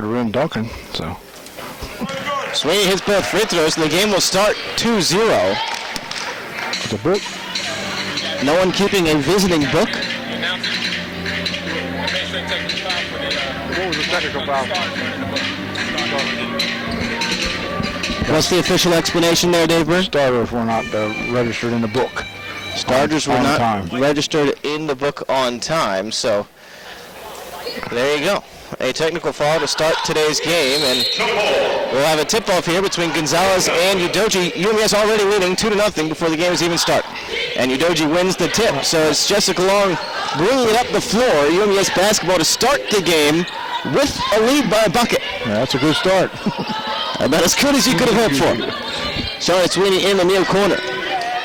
rim dunking, so. Sweeney hits both free throws, and the game will start 2-0. The book. No one keeping a visiting book. What was the technical foul? What's the official explanation there, Dave Burr? Starters were not registered in the book. Starters were not registered in the book on time, so there you go. A technical foul to start today's game, and we'll have a tip-off here between Gonzalez and Udoji. UMES already leading 2-0 before the game has even started. And Udoji wins the tip, so it's Jessica Long bringing it up the floor. UMES basketball to start the game with a lead by a bucket. Yeah, that's a good start. About as good as you could have hoped for. Charlotte Sweeney in the near corner.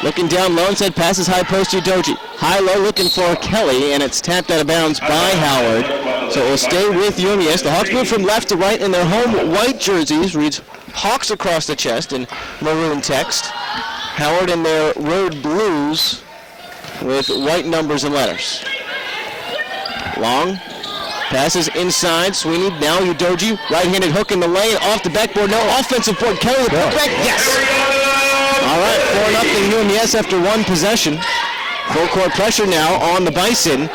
Looking down low, inside passes high post to Udoji. High-low looking for Kelly, and it's tapped out of bounds by Howard. So it will stay with UMES. The Hawks move from left to right in their home white jerseys. Reads Hawks across the chest in maroon text. Howard in their road blues with white numbers and letters. Long passes inside. Sweeney, now Udoji. Right-handed hook in the lane. Off the backboard. No offensive board. Kelly, the putback. Yes! All right, 4-0 UMES after one possession. Full court pressure now on the Bison.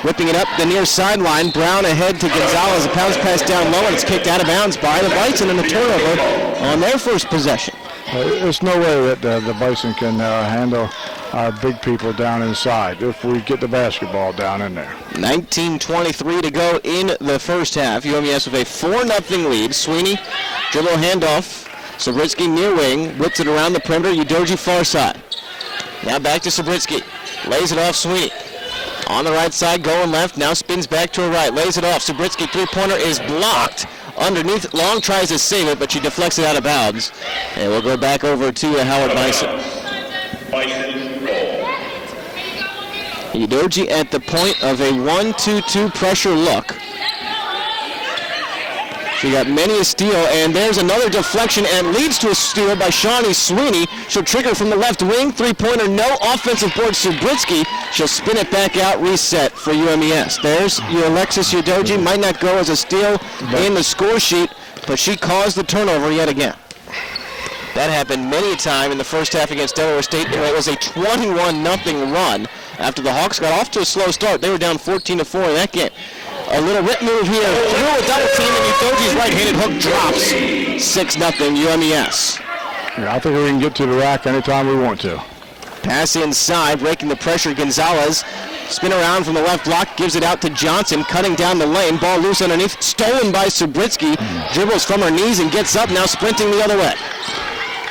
Whipping it up the near sideline. Brown ahead to Gonzalez. A bounce pass down low, and it's kicked out of bounds by the Bison, and a turnover on their first possession. There's no way that the Bison can handle our big people down inside if we get the basketball down in there. 19:23 to go in the first half. UMES with a 4-0 lead. Sweeney, dribble handoff. Sabritsky near wing, whips it around the perimeter. Udoji far side. Now back to Sabritsky. Lays it off Sweeney. On the right side, going left. Now spins back to her right. Lays it off. Sabritsky three-pointer is blocked. Underneath, Long tries to save it, but she deflects it out of bounds. And we'll go back over to Howard Bison. Udoji at the point of a 1-2-2 pressure look. She got many a steal, and there's another deflection, and leads to a steal by Shawnee Sweeney. She'll trigger from the left wing. Three-pointer, no offensive board. Sabritsky, she'll spin it back out, reset for UMES. There's your Alexis Udoji. Might not go as a steal in the score sheet, but she caused the turnover yet again. That happened many a time in the first half against Delaware State. It was a 21-0 run after the Hawks got off to a slow start. They were down 14-4 in that game. A little rip move here, through a double team, and Udoji's right-handed hook drops. 6-0 UMES. Yeah, I think we can get to the rack anytime we want to. Pass inside, breaking the pressure. Gonzalez, spin around from the left block, gives it out to Johnson, cutting down the lane. Ball loose underneath, stolen by Sabritsky. Dribbles from her knees and gets up, now sprinting the other way.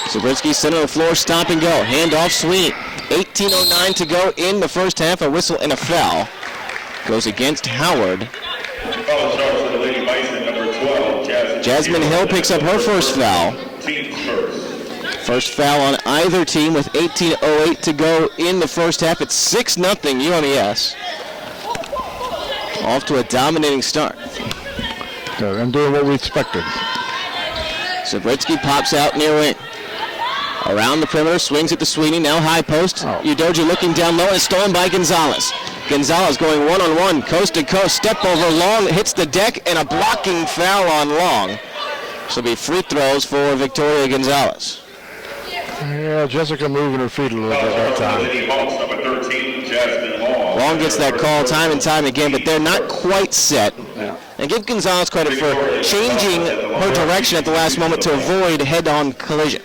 Sabritsky center of the floor, stop and go. Hand off Sweeney. 18:09 to go in the first half. A whistle and a foul goes against Howard. Jasmine Hill picks up her first foul. First foul on either team with 18:08 to go in the first half. It's 6-0 UMES. Off to a dominating start. Yeah, and doing what we expected. Sabritsky pops out near wing. Around the perimeter, swings it to Sweeney, now high post. Udoji looking down low, and stolen by Gonzalez. Gonzalez going one-on-one, coast to coast, step over Long, hits the deck, and a blocking foul on Long. This will be free throws for Victoria Gonzalez. Yeah, Jessica moving her feet a little bit that time. Long gets that call time and time again, but they're not quite set. And give Gonzalez credit for changing her direction at the last moment to avoid head-on collision.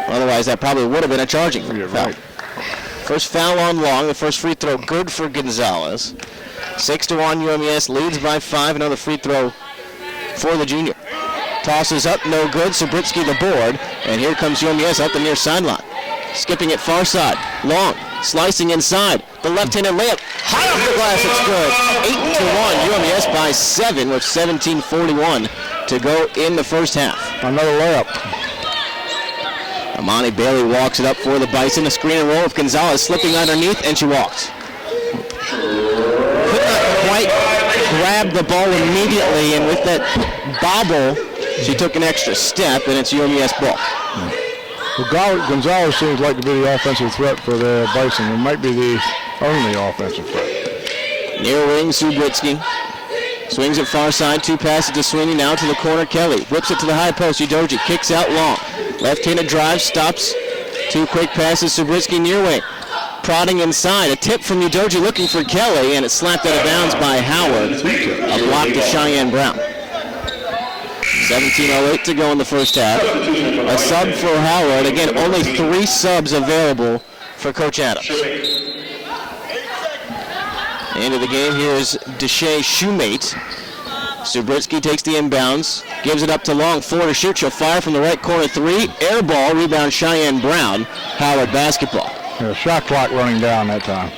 Otherwise, that probably would have been a charging foul. Right. First foul on Long. The first free throw good for Gonzalez. 6-1 UMES leads by 5. Another free throw for the junior. Tosses up, no good. Sabritsky the board. And here comes UMES up the near sideline. Skipping it far side. Long slicing inside. The left-handed layup. High off the glass, it's good. 8-1 UMES by 7 with 17:41 to go in the first half. Another layup. Amani Bailey walks it up for the Bison. A screen and roll of Gonzalez slipping underneath, and she walks. Could not quite grab the ball immediately, and with that bobble, she took an extra step, and it's UMES ball. Well, Gonzalez seems like to be the offensive threat for the Bison. It might be the only offensive threat. Near wing, Sabritsky. Swings it far side, 2 passes to Sweeney, now to the corner, Kelly. Whips it to the high post, Udoji kicks out long. Left-handed drive, stops. 2 quick passes, Subritzky near wing. Prodding inside, a tip from Udoji looking for Kelly, and it's slapped out of bounds by Howard. A block to Cheyenne Brown. 17:08 to go in the first half. A sub for Howard. Again, only 3 subs available for Coach Adams. End of the game, here's Deshae Shoemate. Subritzky takes the inbounds, gives it up to Long, 4 to shoot. She'll fire from the right corner, 3. Air ball, rebound Cheyenne Brown. Howard basketball. Yeah, shot clock running down that time.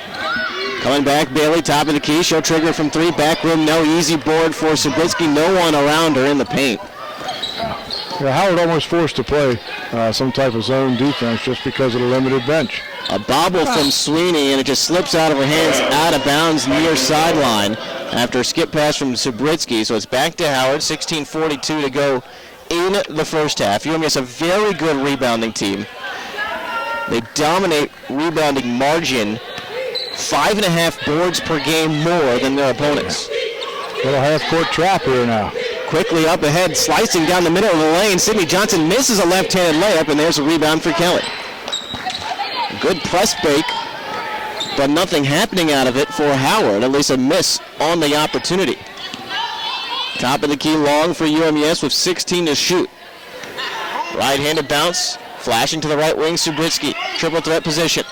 Coming back, Bailey, top of the key. She'll trigger from 3. Back room, no. Easy board for Subritzky. No one around her in the paint. Yeah, Howard almost forced to play some type of zone defense just because of the limited bench. A bobble from Sweeney, and it just slips out of her hands, out of bounds near sideline after a skip pass from Subritzky. So it's back to Howard, 16:42 to go in the first half. UMES a very good rebounding team. They dominate rebounding margin, 5.5 boards per game more than their opponents. Little half-court trap here now. Quickly up ahead, slicing down the middle of the lane. Sydney Johnson misses a left-handed layup, and there's a rebound for Kelly. Good press break, but nothing happening out of it for Howard, at least a miss on the opportunity. Top of the key Long for UMES with 16 to shoot. Right-handed bounce, flashing to the right wing, Subritzky, triple threat position.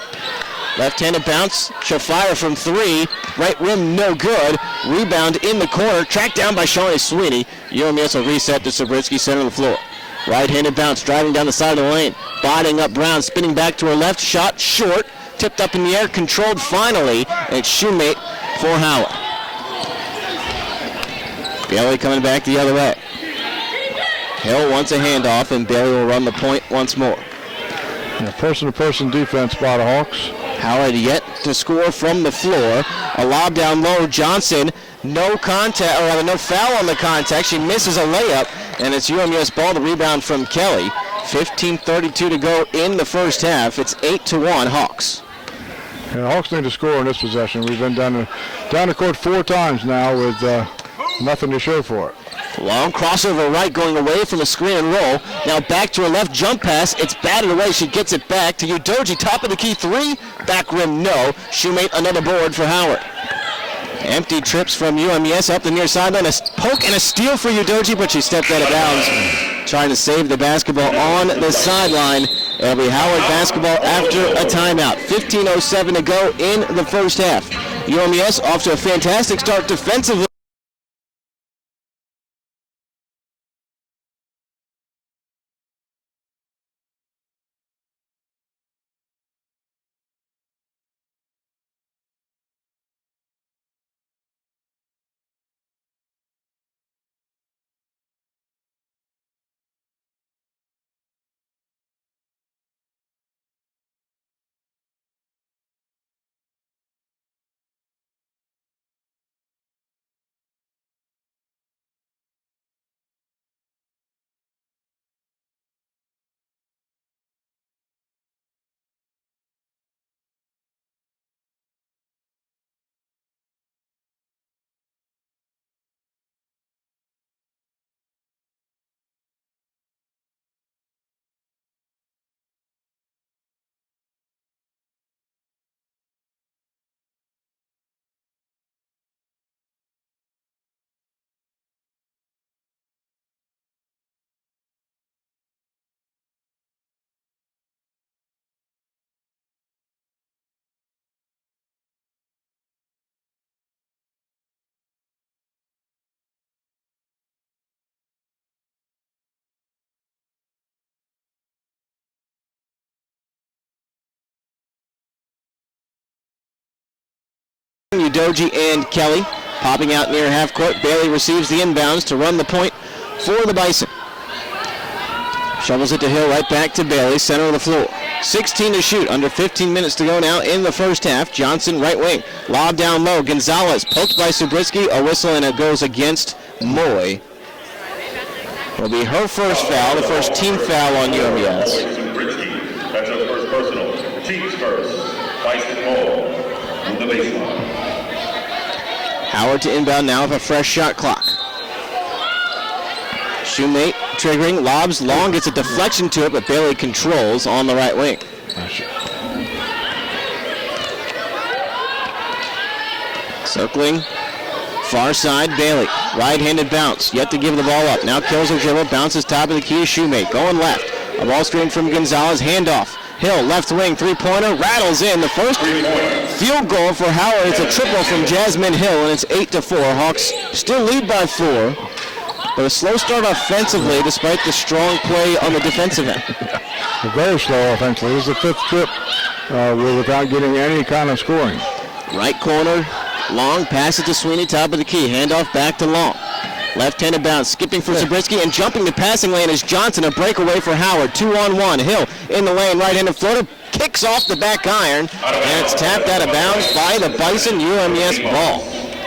Left-handed bounce, she'll fire from 3, right rim no good, rebound in the corner, tracked down by Shawnee Sweeney. UMES will reset to Subritzky, center of the floor. Right-handed bounce, driving down the side of the lane, bodying up Brown, spinning back to her left, shot short, tipped up in the air, controlled finally, and it's Shoemate for Howard. Bailey coming back the other way. Hill wants a handoff, and Bailey will run the point once more. Yeah, person-to-person defense by the Hawks. Howard yet to score from the floor. A lob down low, Johnson, no contact, or rather no foul on the contact. She misses a layup, and it's UMES ball, the rebound from Kelly. 15:32 to go in the first half. It's 8-1 Hawks. Yeah, Hawks need to score in this possession. We've been down the court 4 times now with nothing to show for it. Long crossover right, going away from the screen and roll. Now back to her left, jump pass. It's batted away. She gets it back to Udoji. Top of the key 3. Back rim, no. Shoemate, another board for Howard. Empty trips from UMES up the near sideline. A poke and a steal for Udoji, but she stepped out of bounds, trying to save the basketball on the sideline. It'll be Howard basketball after a timeout. 15:07 to go in the first half. UMES off to a fantastic start defensively. Udoji and Kelly popping out near half court. Bailey receives the inbounds to run the point for the Bison. Shovels it to Hill, right back to Bailey, center of the floor. 16 to shoot, under 15 minutes to go now in the first half. Johnson, right wing, lob down low. Gonzalez poked by Subritzky, a whistle, and it goes against Moy. Will be her first foul, the first team foul on UMES. That's her first personal. Teams first. Bison Moy on the baseline. Howard to inbound now with a fresh shot clock. Shoemate triggering, lobs long, gets a deflection to it, but Bailey controls on the right wing. Circling, far side, Bailey. Right-handed bounce, yet to give the ball up. Now kills her dribble, bounces top of the key to Shoemate. Going left, a ball screen from Gonzalez, handoff. Hill, left wing, three-pointer, rattles in. The first field goal for Howard. It's a triple from Jasmine Hill, and it's 8-4. Hawks still lead by 4, but a slow start offensively despite the strong play on the defensive end. Very slow offensively. This is the 5th trip without getting any kind of scoring. Right corner, Long, pass it to Sweeney, top of the key. Handoff back to Long. Left-handed bounce, skipping for Zabriskie, and jumping the passing lane is Johnson. A breakaway for Howard. 2-on-1. Hill in the lane, right-handed floater, kicks off the back iron, and it's tapped out of bounds by the Bison. UMES ball.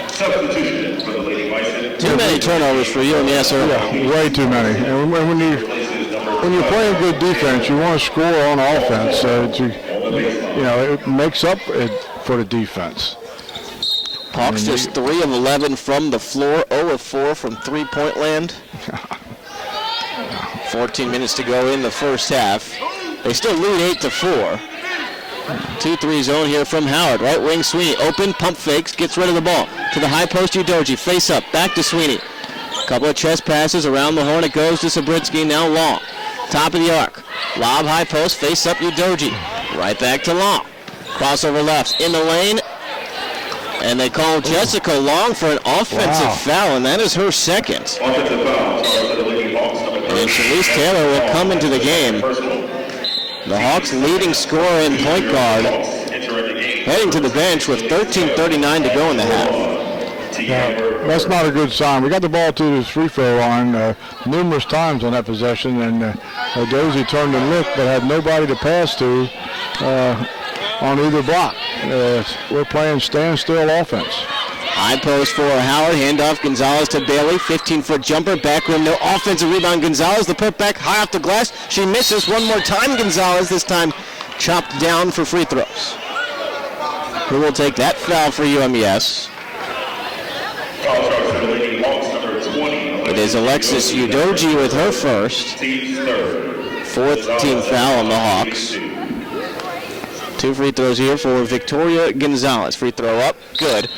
Substitution for the Lady Bison. Too many turnovers for UMES early. Yeah, way too many. And when you're playing good defense, you want to score on offense. It makes up for the defense. Hawks just 3 of 11 from the floor, 0 of 4 from three-point land. 14 minutes to go in the first half. They still lead 8-4. 2-3 zone here from Howard. Right wing Sweeney, open, pump fakes, gets rid of the ball. To the high post, Udoji, face up, back to Sweeney. Couple of chest passes, around the horn it goes to Zabriskie, now Long. Top of the arc, lob high post, face up Udoji. Right back to Long. Crossover left, in the lane. And they call Jessica Long for an offensive foul, and that is her second. And Shalise Taylor will come into the game. The Hawks' leading scorer and point guard heading to the bench with 13:39 to go in the half. That's not a good sign. We got the ball to the free throw line numerous times on that possession, and Dozie turned and looked but had nobody to pass to on either block. We're playing standstill offense. High post for Howard, handoff Gonzalez to Bailey, 15-foot jumper, back rim, no offensive rebound. Gonzalez, the putback high off the glass. She misses one more time. Gonzalez this time chopped down for free throws. Who will take that foul for UMES? It is Alexis Udoji with her first. 4th team foul on the Hawks. 2 free throws here for Victoria Gonzalez. Free throw up, good.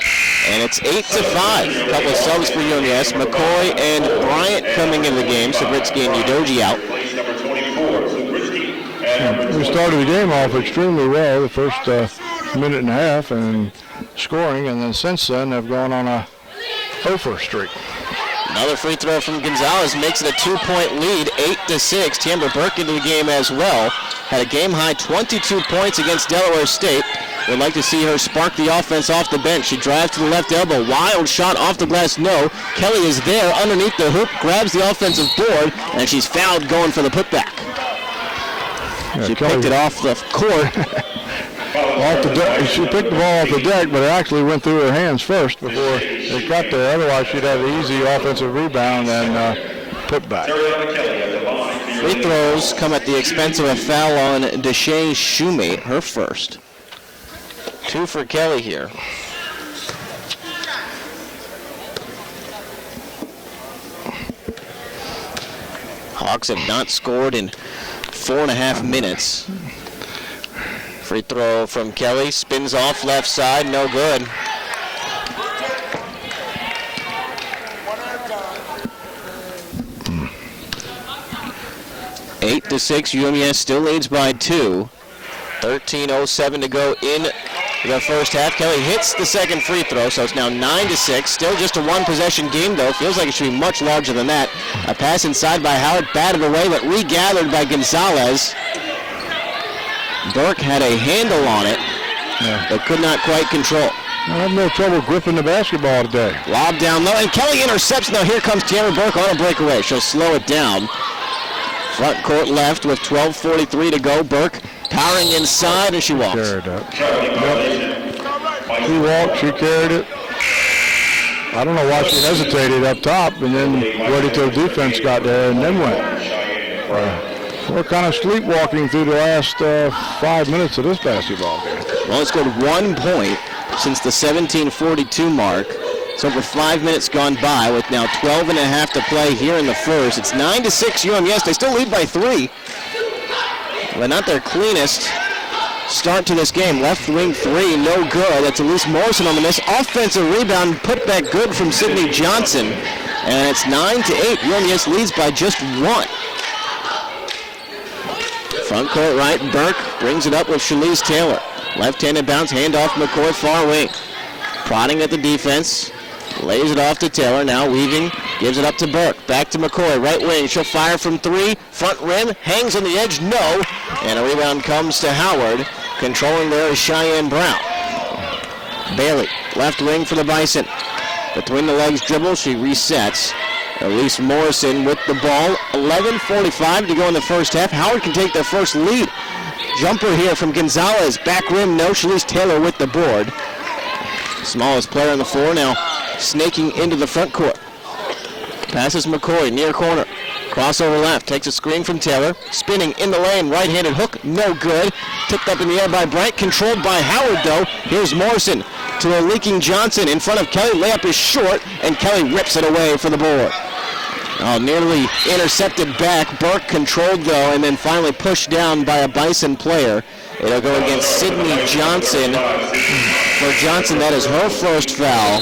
And it's 8-5. A couple of subs for UMES. McCoy and Bryant coming into the game. Zabriskie and Udoji out. We started the game off extremely well, the first minute and a half, and scoring, and then since then have gone on a over streak. Another free throw from Gonzalez makes it a 2-point lead, 8-6. Tamara Burke into the game as well. Had a game-high 22 points against Delaware State. Would like to see her spark the offense off the bench. She drives to the left elbow. Wild shot off the glass, no. Kelly is there underneath the hoop, grabs the offensive board, and she's fouled going for the putback. She picked it off the court. She picked the ball off the deck, but it actually went through her hands first before it got there. Otherwise, she'd have an easy offensive rebound and put back. Free throws come at the expense of a foul on Deshae Shoemate, her first. 2 for Kelly here. Hawks have not scored in 4.5 minutes. Free throw from Kelly, spins off left side, no good. Eight to 6, UMES still leads by 2. 13:07 to go in the first half. Kelly hits the second free throw, so it's now 9-6. Still just a one-possession game, though. Feels like it should be much larger than that. A pass inside by Howard, batted away, but regathered by Gonzalez. Burke had a handle on it, but could not quite control. I have no trouble gripping the basketball today. Lob down low, and Kelly intercepts. Now here comes Tamara Burke on a breakaway. She'll slow it down. Front court left with 12:43 to go. Burke powering inside, and she walks. Carried up. Yep. She walked, she carried it. I don't know why she hesitated up top and then waited till defense got there and then went. We're kind of sleepwalking through the last 5 minutes of this basketball game. Well, it's scored 1 point since the 17:42 mark. It's over 5 minutes gone by with now 12 and a half to play here in the first. It's 9-6 UMES. They still lead by 3, but not their cleanest start to this game. Left wing 3, no good. That's Elise Morrison on the miss. Offensive rebound, put back good from Sydney Johnson. And it's 9-8. UMES leads by just 1. Front court right, Burke brings it up with Shalise Taylor. Left-handed bounce, handoff McCoy, far wing. Prodding at the defense, lays it off to Taylor, now weaving, gives it up to Burke. Back to McCoy, right wing, she'll fire from 3, front rim, hangs on the edge, no. And a rebound comes to Howard. Controlling there is Cheyenne Brown. Bailey, left wing for the Bison. Between the legs dribble, she resets. Elise Morrison with the ball. 11:45 to go in the first half. Howard can take their first lead. Jumper here from Gonzalez. Back rim, no. Shalise Taylor with the board. Smallest player on the floor now snaking into the front court. Passes McCoy, near corner. Crossover left, takes a screen from Taylor. Spinning in the lane, right-handed hook, no good. Tipped up in the air by Bright, controlled by Howard though. Here's Morrison to a leaking Johnson in front of Kelly. Layup is short, and Kelly rips it away for the board. Oh, nearly intercepted back. Burke controlled though, and then finally pushed down by a Bison player. It'll go against Sydney Johnson. For Johnson, that is her first foul.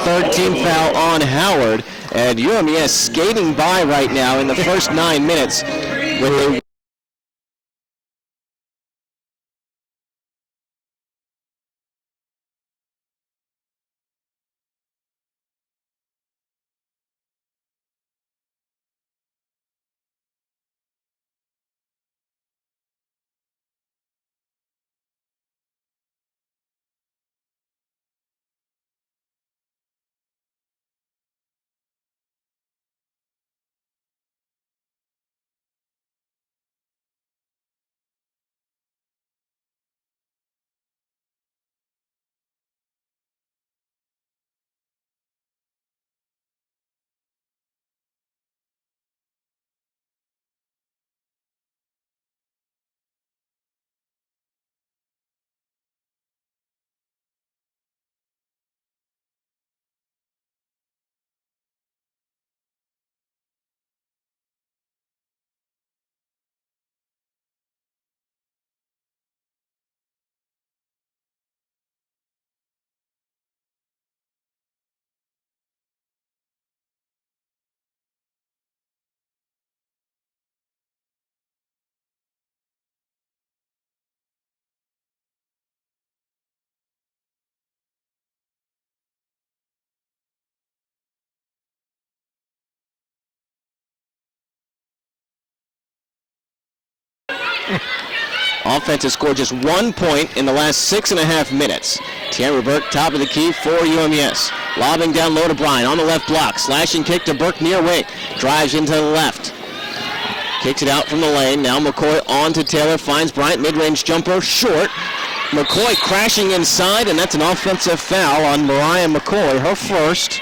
Third team foul on Howard. And UMES skating by right now in the first 9 minutes with a offense has scored just 1 point in the last 6.5 minutes. Tiara Burke, top of the key for UMES. Lobbing down low to Bryan on the left block. Slashing kick to Burke near wing. Drives into the left. Kicks it out from the lane. Now McCoy on to Taylor. Finds Bryant. Mid-range jumper. Short. McCoy crashing inside, and that's an offensive foul on Mariah McCoy. Her first.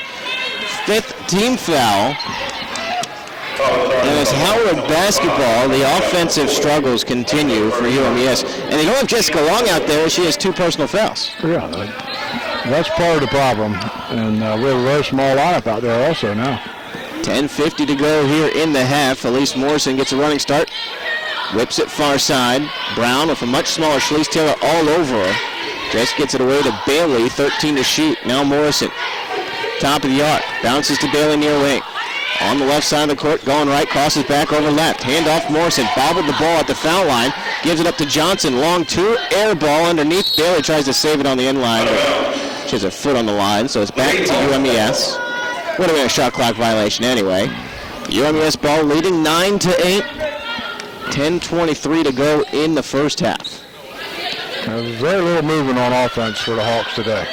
5th team foul. And as Howard basketball, the offensive struggles continue for UMES. And they don't have Jessica Long out there. She has 2 personal fouls. Yeah, that's part of the problem. And we have a very small lineup out there also now. 10:50 to go here in the half. Elise Morrison gets a running start. Whips it far side. Brown with a much smaller Shalise Taylor all over her. Just gets it away to Bailey. 13 to shoot. Now Morrison. Top of the arc. Bounces to Bailey near wing. On the left side of the court, going right, crosses back over left. Hand off Morrison, bobbled the ball at the foul line, gives it up to Johnson. Long 2, air ball underneath. Bailey tries to save it on the end line. She has her foot on the line, so it's back to UMES. Would have been a shot clock violation anyway. UMES ball leading 9-8. 10:23 to go in the first half. There's very little movement on offense for the Hawks today.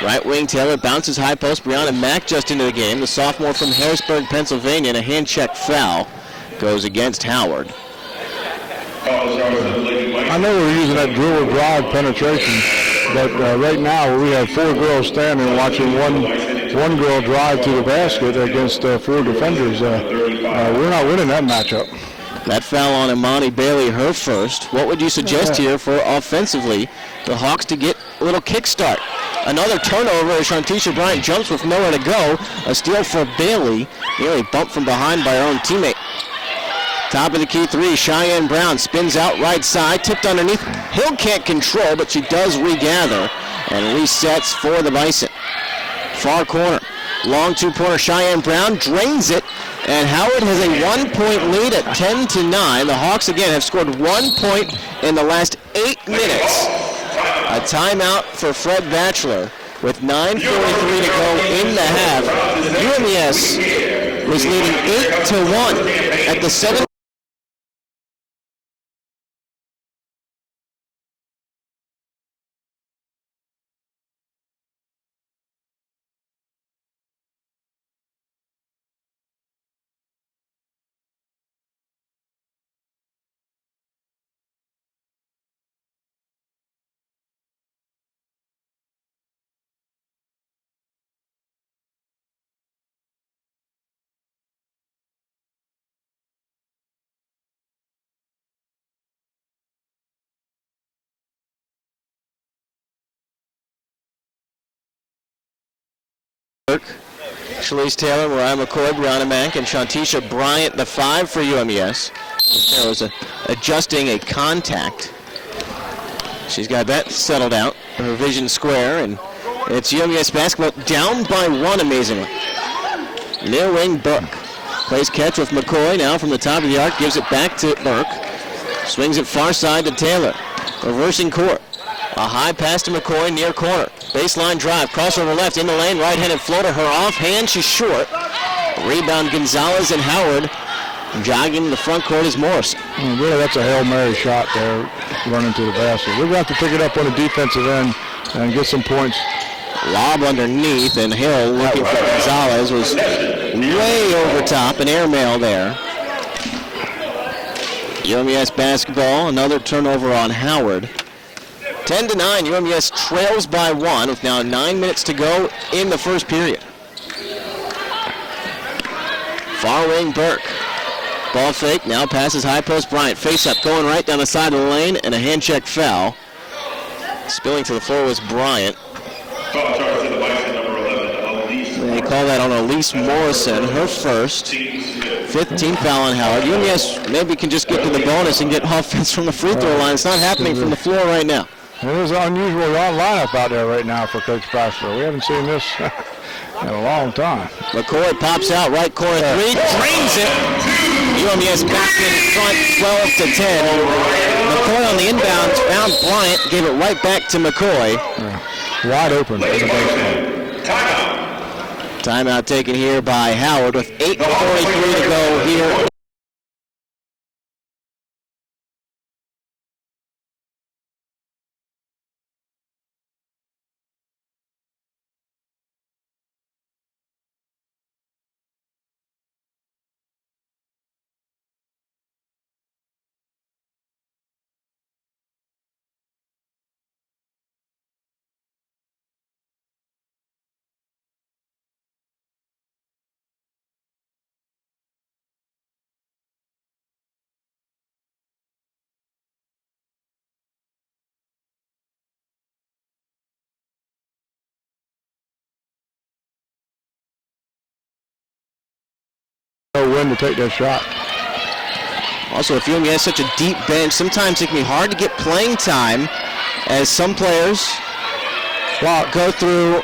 Right wing Taylor bounces high post. Brianna Mack just into the game. The sophomore from Harrisburg, Pennsylvania, and a hand check foul goes against Howard. I know we're using that dribble drive penetration, but right now we have 4 girls standing watching one girl drive to the basket against 4 defenders. We're not winning that matchup. That foul on Imani Bailey, her first. What would you suggest here for offensively the Hawks to get a little kickstart? Another turnover as Shantisha Bryant jumps with nowhere to go. A steal for Bailey. Nearly bumped from behind by her own teammate. Top of the key three, Cheyenne Brown spins out right side, tipped underneath. Hill can't control, but she does regather and resets for the Bison. Far corner, long two-pointer, Cheyenne Brown drains it, and Howard has a 1-point lead at 10-9. The Hawks again have scored 1 point in the last 8 minutes. A timeout for Fred Batchelor with 9:43 to go in the half. UMES was leading 8-1 at the 7. Shalise Taylor, Mariah McCoy, Brianna Mank, and Shantisha Bryant, the 5 for UMES. There was adjusting a contact. She's got that settled out, her vision square, and it's UMES basketball down by 1, amazingly. Near wing Burke plays catch with McCoy now from the top of the arc, gives it back to Burke. Swings it far side to Taylor. Reversing court. A high pass to McCoy near corner. Baseline drive, crossover left in the lane, right-handed floater, her offhand, she's short. Rebound Gonzalez and Howard. Jogging the front court is Morris. Really, that's a Hail Mary shot there, running to the basket. We're going to have to pick it up on the defensive end and get some points. Lob underneath, and Hill looking for Gonzalez was way over top, an airmail there. UMES basketball, another turnover on Howard. 10-9, UMES trails by 1 with now 9 minutes to go in the first period. Far wing Burke. Ball fake, now passes high post Bryant. Face up, going right down the side of the lane, and a hand check foul. Spilling to the floor was Bryant. They call that on Elise Morrison, her first. 5th team foul on Howard. UMES maybe can just get to the bonus and get offense from the free throw line. It's not happening from the floor right now. It is an unusual lineup out there right now for Coach Batchelor. We haven't seen this in a long time. McCoy pops out, right corner three, drains it. UMES back in front, 12-10. McCoy on the inbound, found Bryant, gave it right back to McCoy. Wide open. Timeout taken here by Howard with 8:43 to go here. No win to take that shot. Also, if UMES has such a deep bench, sometimes it can be hard to get playing time as some players go through,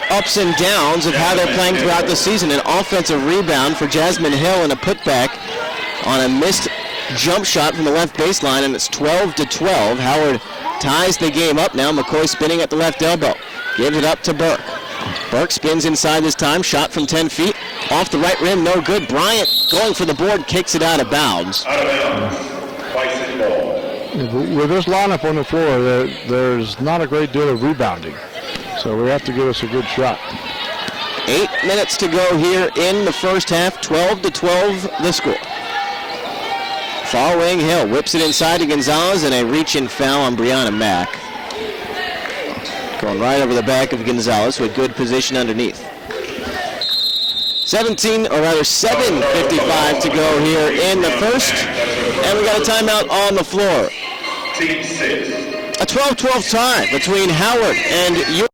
ups and downs of how they're playing throughout the season. An offensive rebound for Jasmine Hill and a putback on a missed jump shot from the left baseline, and it's 12-12. Howard ties the game up now. McCoy spinning at the left elbow. Gives it up to Burke. Burke spins inside this time, shot from 10 feet. Off the right rim, no good. Bryant going for the board, kicks it out of bounds. With this lineup on the floor, there's not a great deal of rebounding. So we have to give us a good shot. 8 minutes to go here in the first half, 12-12 the score. Far wing Hill whips it inside to Gonzalez, and a reach-in foul on Brianna Mack. Going right over the back of Gonzalez with good position underneath. 7:55 to go here in the first. And we got a timeout on the floor. Team 6. A 12-12 tie between Howard and UMES.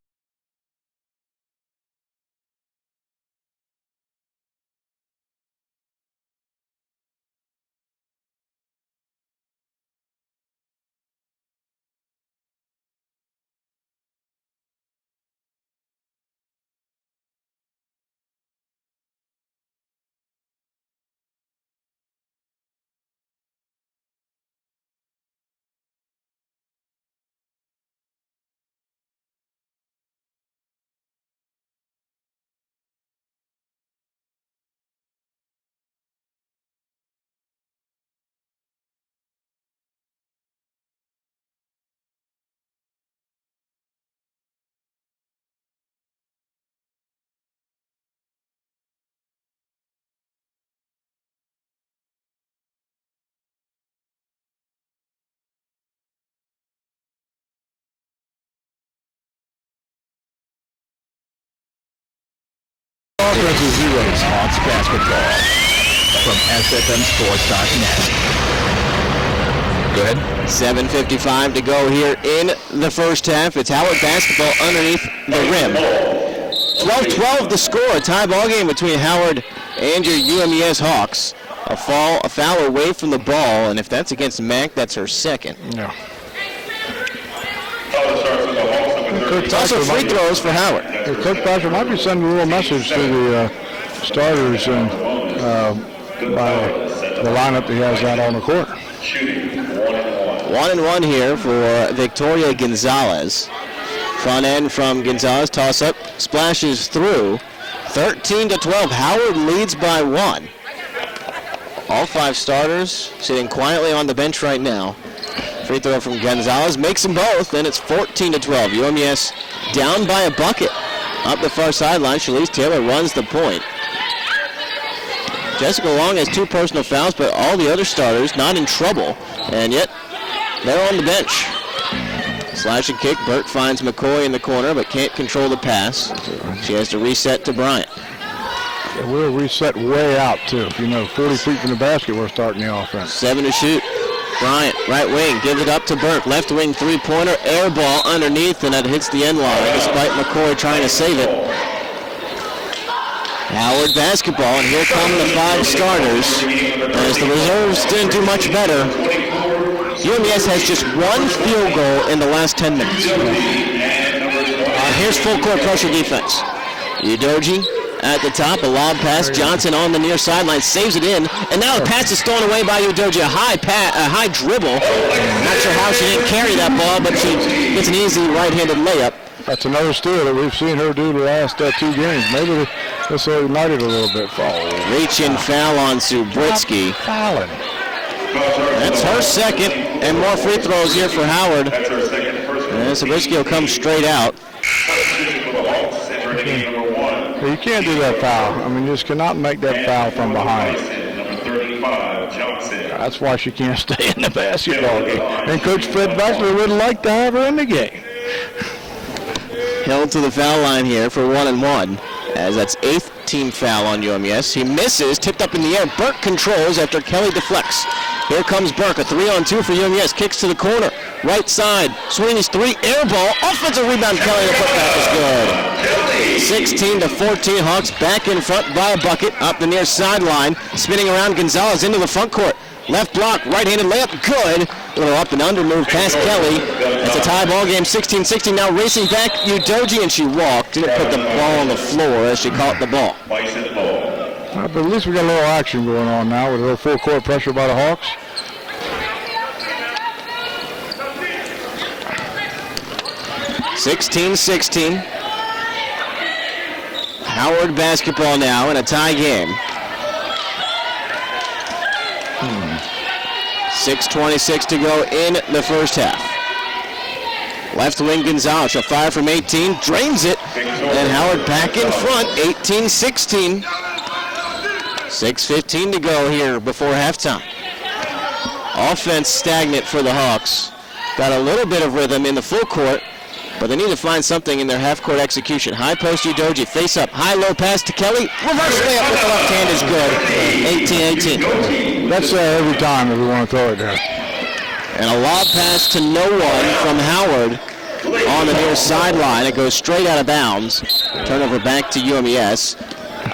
Offensive zeros. Hawks basketball from SFMSports.net. Go ahead. 7:55 to go here in the first half. It's Howard basketball underneath the rim. 12-12 the score. A tie ball game between Howard and your UMES Hawks. A foul away from the ball, and if that's against Mack, that's her second. Yeah. It's also free throws for Howard. Coach Thatcher might be sending a little message to the starters and by the lineup that he has out on the court. 1-1 here for Victoria Gonzalez. Front end from Gonzalez, toss up, splashes through. 13-12, Howard leads by 1. All 5 starters sitting quietly on the bench right now. Free throw from Gonzalez makes them both, and it's 14-12. UMES down by a bucket. Up the far sideline, Shalise Taylor runs the point. Jessica Long has 2 personal fouls, but all the other starters not in trouble, and yet they're on the bench. Slash and kick, Burt finds McCoy in the corner, but can't control the pass. She has to reset to Bryant. Yeah, we'll reset way out, too. 40 feet from the basket, we're starting the offense. 7 to shoot. Bryant, right wing, gives it up to Burke. Left wing three-pointer, air ball underneath, and that hits the end line, despite McCoy trying to save it. Howard basketball, and here come the 5 starters. As the reserves didn't do much better, UMES has just 1 field goal in the last 10 minutes. Here's full court pressure defense. Udoji at the top, a lob pass. Johnson on the near sideline, saves it in, and now the pass is stolen away by Udoji. A high dribble. Not sure how she didn't carry that ball, but she gets an easy right-handed layup. That's another steal that we've seen her do the last 2 games. Maybe this will ignite it a little bit. Reach and foul on Subritsky. Fouling. That's her second, and more free throws here for Howard. And Subritsky will come straight out. You can't do that foul. You just cannot make that foul from behind. That's why she can't stay in the basketball game. And Coach Fred Baxter wouldn't like to have her in the game. Held to the foul line here for 1-1, as that's 8th team foul on UMES. He misses, tipped up in the air. Burke controls after Kelly deflects. Here comes Burke, a 3-on-2 for UMES. Kicks to the corner, right side. Sweeney's 3, air ball. Offensive rebound, Kelly. The putback is good. 16-14, Hawks back in front by a bucket. Up the near sideline, spinning around Gonzalez into the front court. Left block, right-handed layup, good. A little up and under move past Kelly. It's a tie ball game, 16-16. Now racing back, Udoji, and she walked. Didn't put the ball on the floor as she caught the ball. But at least we got a little action going on now with a little full court pressure by the Hawks. (16-16). Howard basketball now in a tie game. 6:26 to go in the first half. Left wing Gonzalez, she'll fire from 18, drains it, and Howard back in front, 18-16. 6:15 to go here before halftime. Offense stagnant for the Hawks. Got a little bit of rhythm in the full court, but they need to find something in their half-court execution. High post Udoji, face up, high-low pass to Kelly. Reverse layup with the left hand is good. 18-18. That's every time if we want to throw it there. And a lob pass to no one from Howard on the near sideline. It goes straight out of bounds. Turnover back to UMES.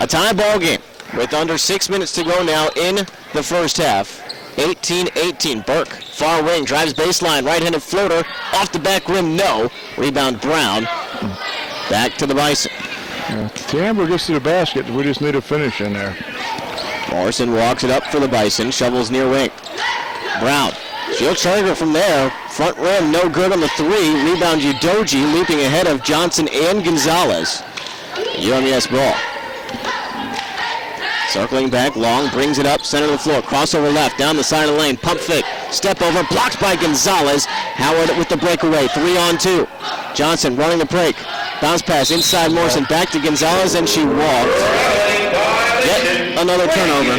A tie ball game with under 6 minutes to go now in the first half. 18-18. Burke, far wing, drives baseline, right-handed floater, off the back rim, no. Rebound Brown. Back to the Bison. Amber gets to the basket. We just need a finish in there. Morrison walks it up for the Bison, shovels near wing. Brown, she'll trigger from there. Front rim, no good on the three. Rebound Udoji, leaping ahead of Johnson and Gonzalez. UMES ball. Circling back, Long brings it up, center of the floor, crossover left, down the side of the lane, pump fake, step over, blocked by Gonzalez. Howard with the breakaway, 3-on-2. Johnson running the break, bounce pass inside Morrison, back to Gonzalez, and she walked. Yet another turnover.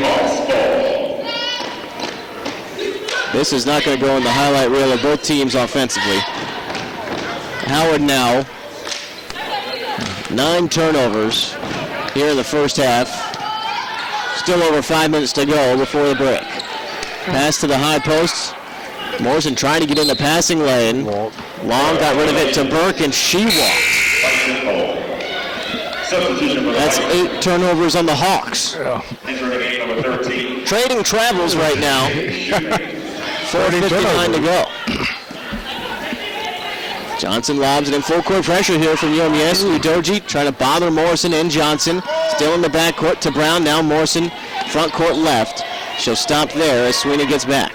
This is not going to go in the highlight reel of both teams offensively. Howard now, 9 turnovers here in the first half. Still over 5 minutes to go before the break. Pass to the high posts. Morrison trying to get in the passing lane. Long got rid of it to Burke, and she walked. That's 8 turnovers on the Hawks. Trading travels right now. 4:59 to go. Johnson lobs it in full court pressure here from UMES. Udoji trying to bother Morrison and Johnson. Still in the backcourt to Brown. Now Morrison front court left. She'll stop there as Sweeney gets back.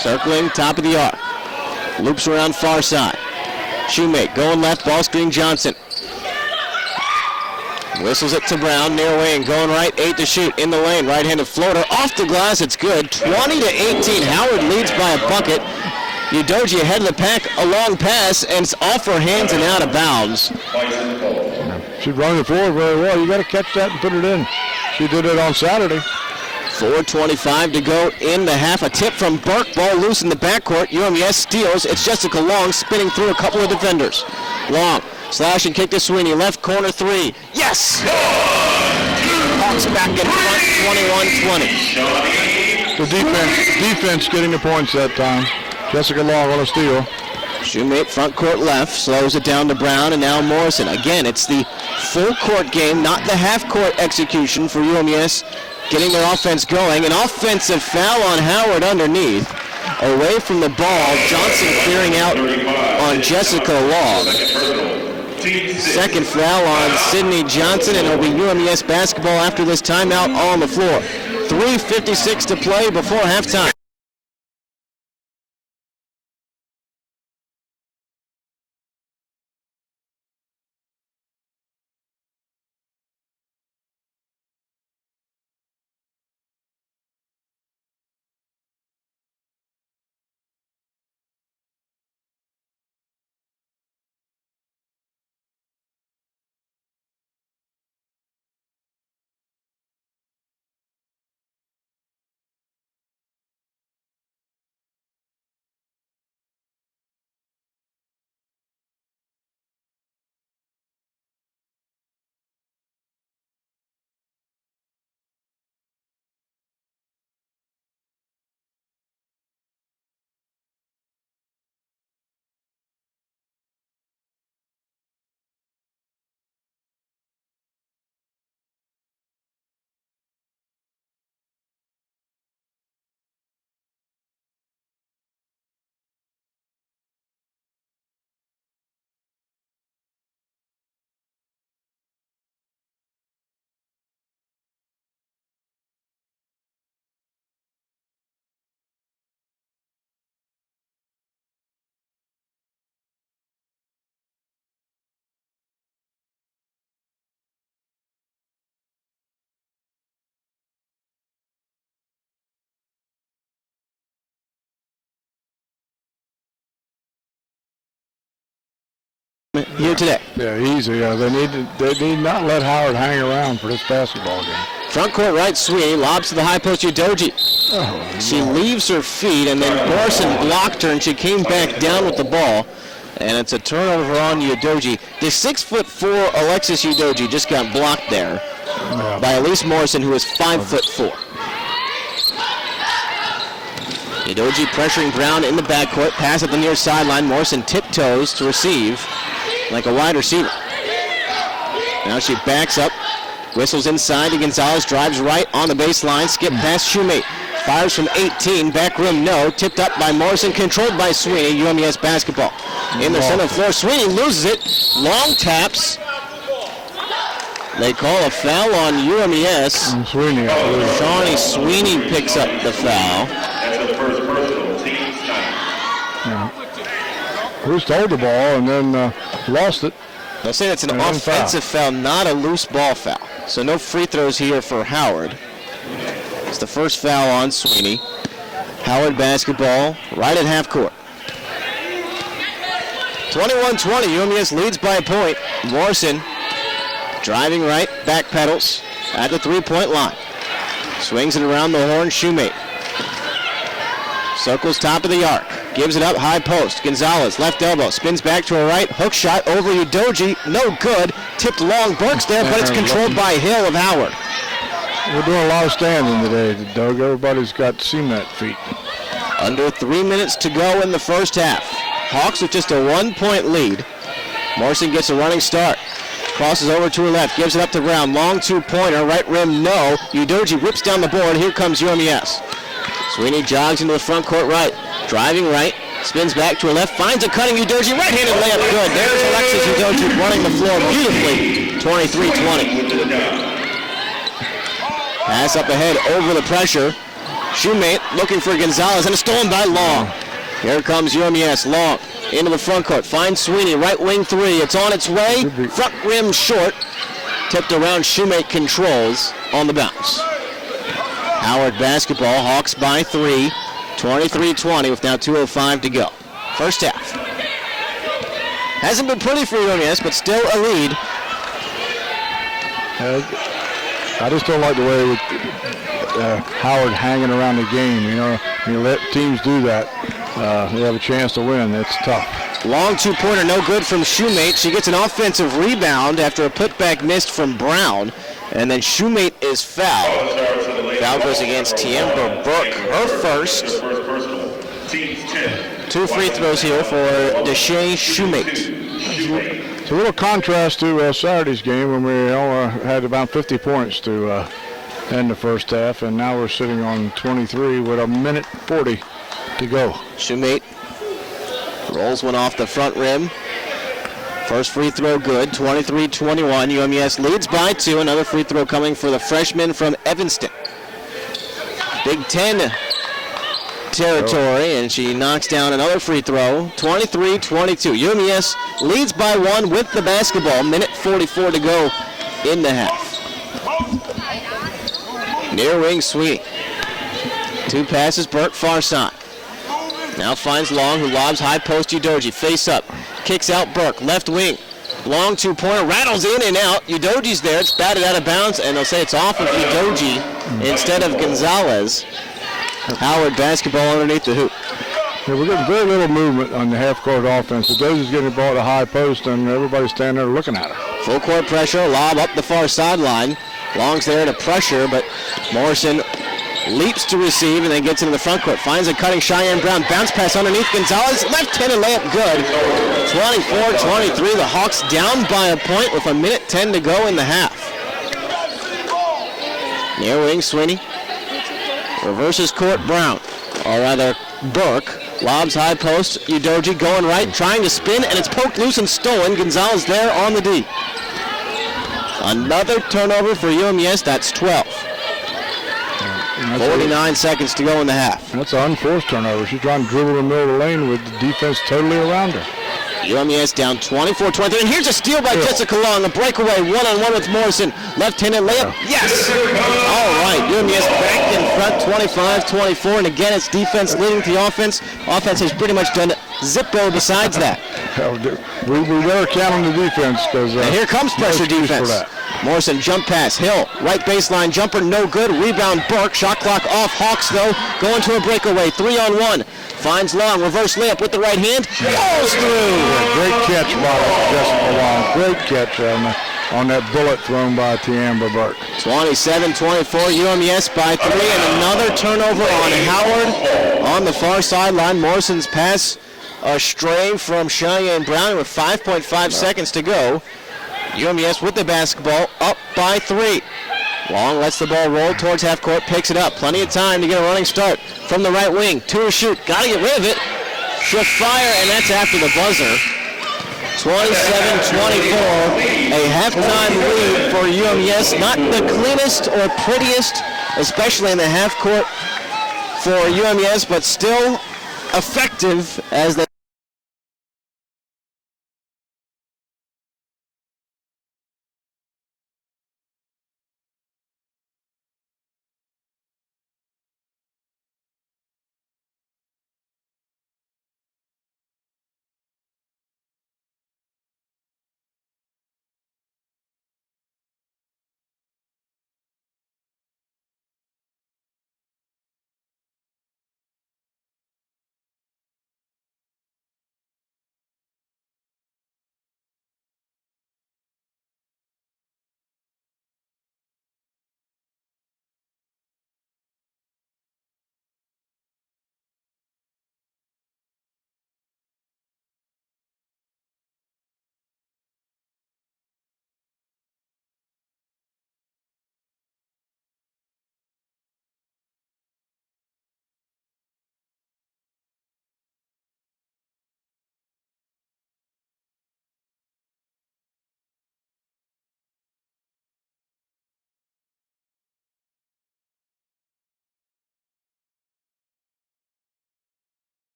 Circling top of the arc. Loops around far side. Shoemake going left, ball screen Johnson. Whistles it to Brown, near wing, going right, 8 to shoot, in the lane, right-handed floater, off the glass, it's good, 20-18, Howard leads by a bucket. Udoji ahead of the pack, a long pass, and it's off her hands and out of bounds. She's running the floor very well. You got to catch that and put it in. She did it on Saturday. 4:25 to go in the half. A tip from Burke, ball loose in the backcourt. UMES steals. It's Jessica Long spinning through a couple of defenders. Long, slash and kick to Sweeney. Left corner 3. Yes! Hawks back in front, 21-20. The defense getting the points that time. Jessica Long on a steal. Shoemate front court left, slows it down to Brown, and now Morrison. Again, it's the full court game, not the half court execution for UMES, getting their offense going. An offensive foul on Howard underneath. Away from the ball, Johnson clearing out on Jessica Long. Second foul on Sydney Johnson, and it'll be UMES basketball after this timeout on the floor. 3:56 to play before halftime. Here today. Yeah, easy. They need not let Howard hang around for this basketball game. Front court right, Sweeney lobs to the high post Udoji. She leaves her feet, and then Morrison blocked her, and she came back down with the ball. And it's a turnover on Udoji. The 6'4" Alexis Udoji just got blocked there by Elise Morrison, who is 5'4". Udoji pressuring Brown in the backcourt. Pass at the near sideline. Morrison tiptoes to receive like a wide receiver. Now she backs up. Whistles inside to Gonzalez. Drives right on the baseline. Skip past Shoemate. Fires from 18. Back rim, no. Tipped up by Morrison. Controlled by Sweeney. UMES basketball. In the center floor. Sweeney loses it. Long taps. They call a foul on UMES. Sweeney. Shawnee Sweeney picks up the foul. That's the first personal, team's time. Yeah. He stole the ball and then lost it. They'll say that's an And then offensive foul, not a loose ball foul. So no free throws here for Howard. It's the first foul on Sweeney. Howard basketball right at half court. 21-20, UMES leads by a point. Morrison driving right, back pedals at the three-point line. Swings it around the horn, Shoemate. Circles top of the arc. Gives it up, high post. Gonzalez, left elbow, spins back to her right. Hook shot over Udoji, no good. Tipped long, Burke's there, but it's controlled by Hill of Howard. We're doing a lot of standing today, Doug. Everybody's got cement feet. Under 3 minutes to go in the first half. Hawks with just a 1-point lead. Morrison gets a running start. Crosses over to her left, gives it up to Brown. Long two-pointer, right rim, no. Udoji rips down the board. Here comes UMES. Sweeney jogs into the front court right. Driving right, spins back to her left, finds a cutting Udoji. Right-handed layup, good. There's Alexis Udoji running the floor beautifully. 23-20. Pass up ahead over the pressure. Shoemate looking for Gonzalez, and it's stolen by Long. Here comes UMES. Long into the front court. Finds Sweeney, right wing three. It's on its way. Front rim short. Tipped around. Shoemate controls on the bounce. Howard basketball. Hawks by 3. 23-20 with now 2:05 to go. First half. Hasn't been pretty for UMES, but still a lead. I just don't like the way Howard hanging around the game. You know, you let teams do that. They have a chance to win. It's tough. Long two-pointer, no good from Shoemate. She gets an offensive rebound after a putback missed from Brown. And then Shoemate is fouled. Foul goes against Tiemba Burke, her first. Two free throws here for Deshae Shoemate. It's a little contrast to Saturday's game when we only had about 50 points to end the first half, and now we're sitting on 23 with a minute 40 to go. Shoemate rolls one off the front rim. First free throw good, 23-21. UMES leads by 2. Another free throw coming for the freshman from Evanston. Big Ten territory, and she knocks down another free throw. 23-22. UMES leads by 1 with the basketball. Minute 44 to go in the half. Near wing Sweeney. 2 passes, Burke far side. Now finds Long, who lobs high post Udoji. Face up. Kicks out Burke. Left wing. Long two-pointer. Rattles in and out. Udoji's there. It's batted out of bounds, and they'll say it's off of Udoji instead of Gonzalez. Howard basketball underneath the hoop. Yeah, we're getting very little movement on the half-court offense. Udoji's getting the ball at a high post, and everybody's standing there looking at her. Full court pressure. Lob up the far sideline. Long's there to pressure, but Morrison leaps to receive and then gets into the front court. Finds a cutting Cheyenne Brown. Bounce pass underneath Gonzalez. Left-handed layup good. 24-23. The Hawks down by a point with a minute 10 to go in the half. Near wing Sweeney. Reverses court Brown. Or rather Burke. Lobs high post. Udoji going right. Trying to spin and it's poked loose and stolen. Gonzalez there on the D. Another turnover for UMES. That's 12. 49 seconds to go in the half. That's an unforced turnover. She's trying to dribble in the middle of the lane with the defense totally around her. UMES down 24-23. And here's a steal by Jessica Long. A breakaway one-on-one with Morrison. Left-handed layup. Yes! All right. UMES back in front, 25-24. And again, it's defense leading the offense. Offense has pretty much done zippo besides that. We better count on the defense because and here comes pressure defense. Morrison jump pass. Hill, right baseline jumper, no good. Rebound Burke. Shot clock off. Hawks, though, going to a breakaway. 3-on-1. Finds Long. Reverse layup with the right hand. Goes through. Yeah, great catch by Jessica Long. Great catch on that bullet thrown by Tiemba Burke. 27-24. UMES by 3. And another turnover on Howard on the far sideline. Morrison's pass astray from Cheyenne Brown with 5.5 seconds to go. UMES with the basketball, up by 3. Long lets the ball roll towards half court, picks it up. Plenty of time to get a running start from the right wing. Two shoot, got to get rid of it. Should fire, and that's after the buzzer. 27-24, a halftime lead for UMES. Not the cleanest or prettiest, especially in the half court for UMES, but still effective as they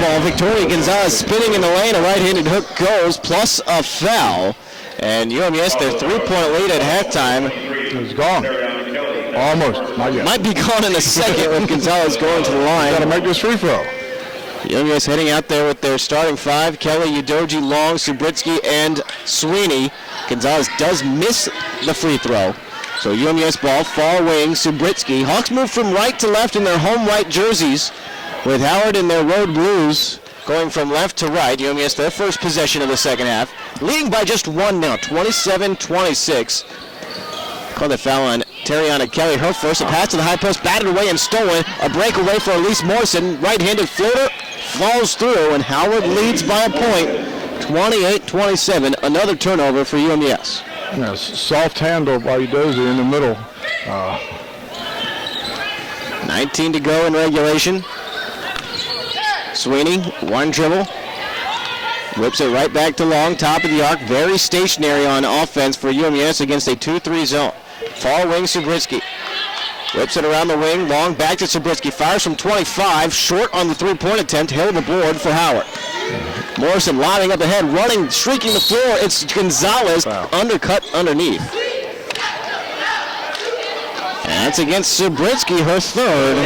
ball. Victoria Gonzalez spinning in the lane. A right-handed hook goes, plus a foul. And UMES, their 3-point lead at halftime. It's gone. Almost. Not yet. Might be gone in a second with Gonzalez going to the line. Got to make this free throw. UMES heading out there with their starting five. Kelly, Udoji, Long, Subritsky, and Sweeney. Gonzalez does miss the free throw. So UMES ball, far wing, Subritsky. Hawks move from right to left in their home white jerseys with Howard in their road blues going from left to right. UMES their first possession of the second half. Leading by just one now, 27-26. Called a foul on Terriana Kelly. Her first, a pass to the high post, batted away and stolen. A breakaway for Elise Morrison. Right-handed floater falls through, and Howard leads by a point, 28-27. Another turnover for UMES. Yeah, soft handle by Udozi in the middle. 19 to go in regulation. Sweeney, one dribble. Whips it right back to Long, top of the arc. Very stationary on offense for UMES against a 2-3 zone. Far wing, Subritsky. Whips it around the wing. Long back to Subritsky. Fires from 25. Short on the three-point attempt. Held the board for Howard. Morrison lining up ahead, running, streaking the floor. It's Gonzalez, undercut underneath. And that's against Subritsky, her third.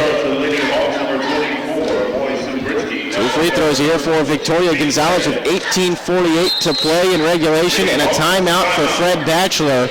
2 free throws here for Victoria Gonzalez with 18:48 to play in regulation and a timeout for Fred Batchelor.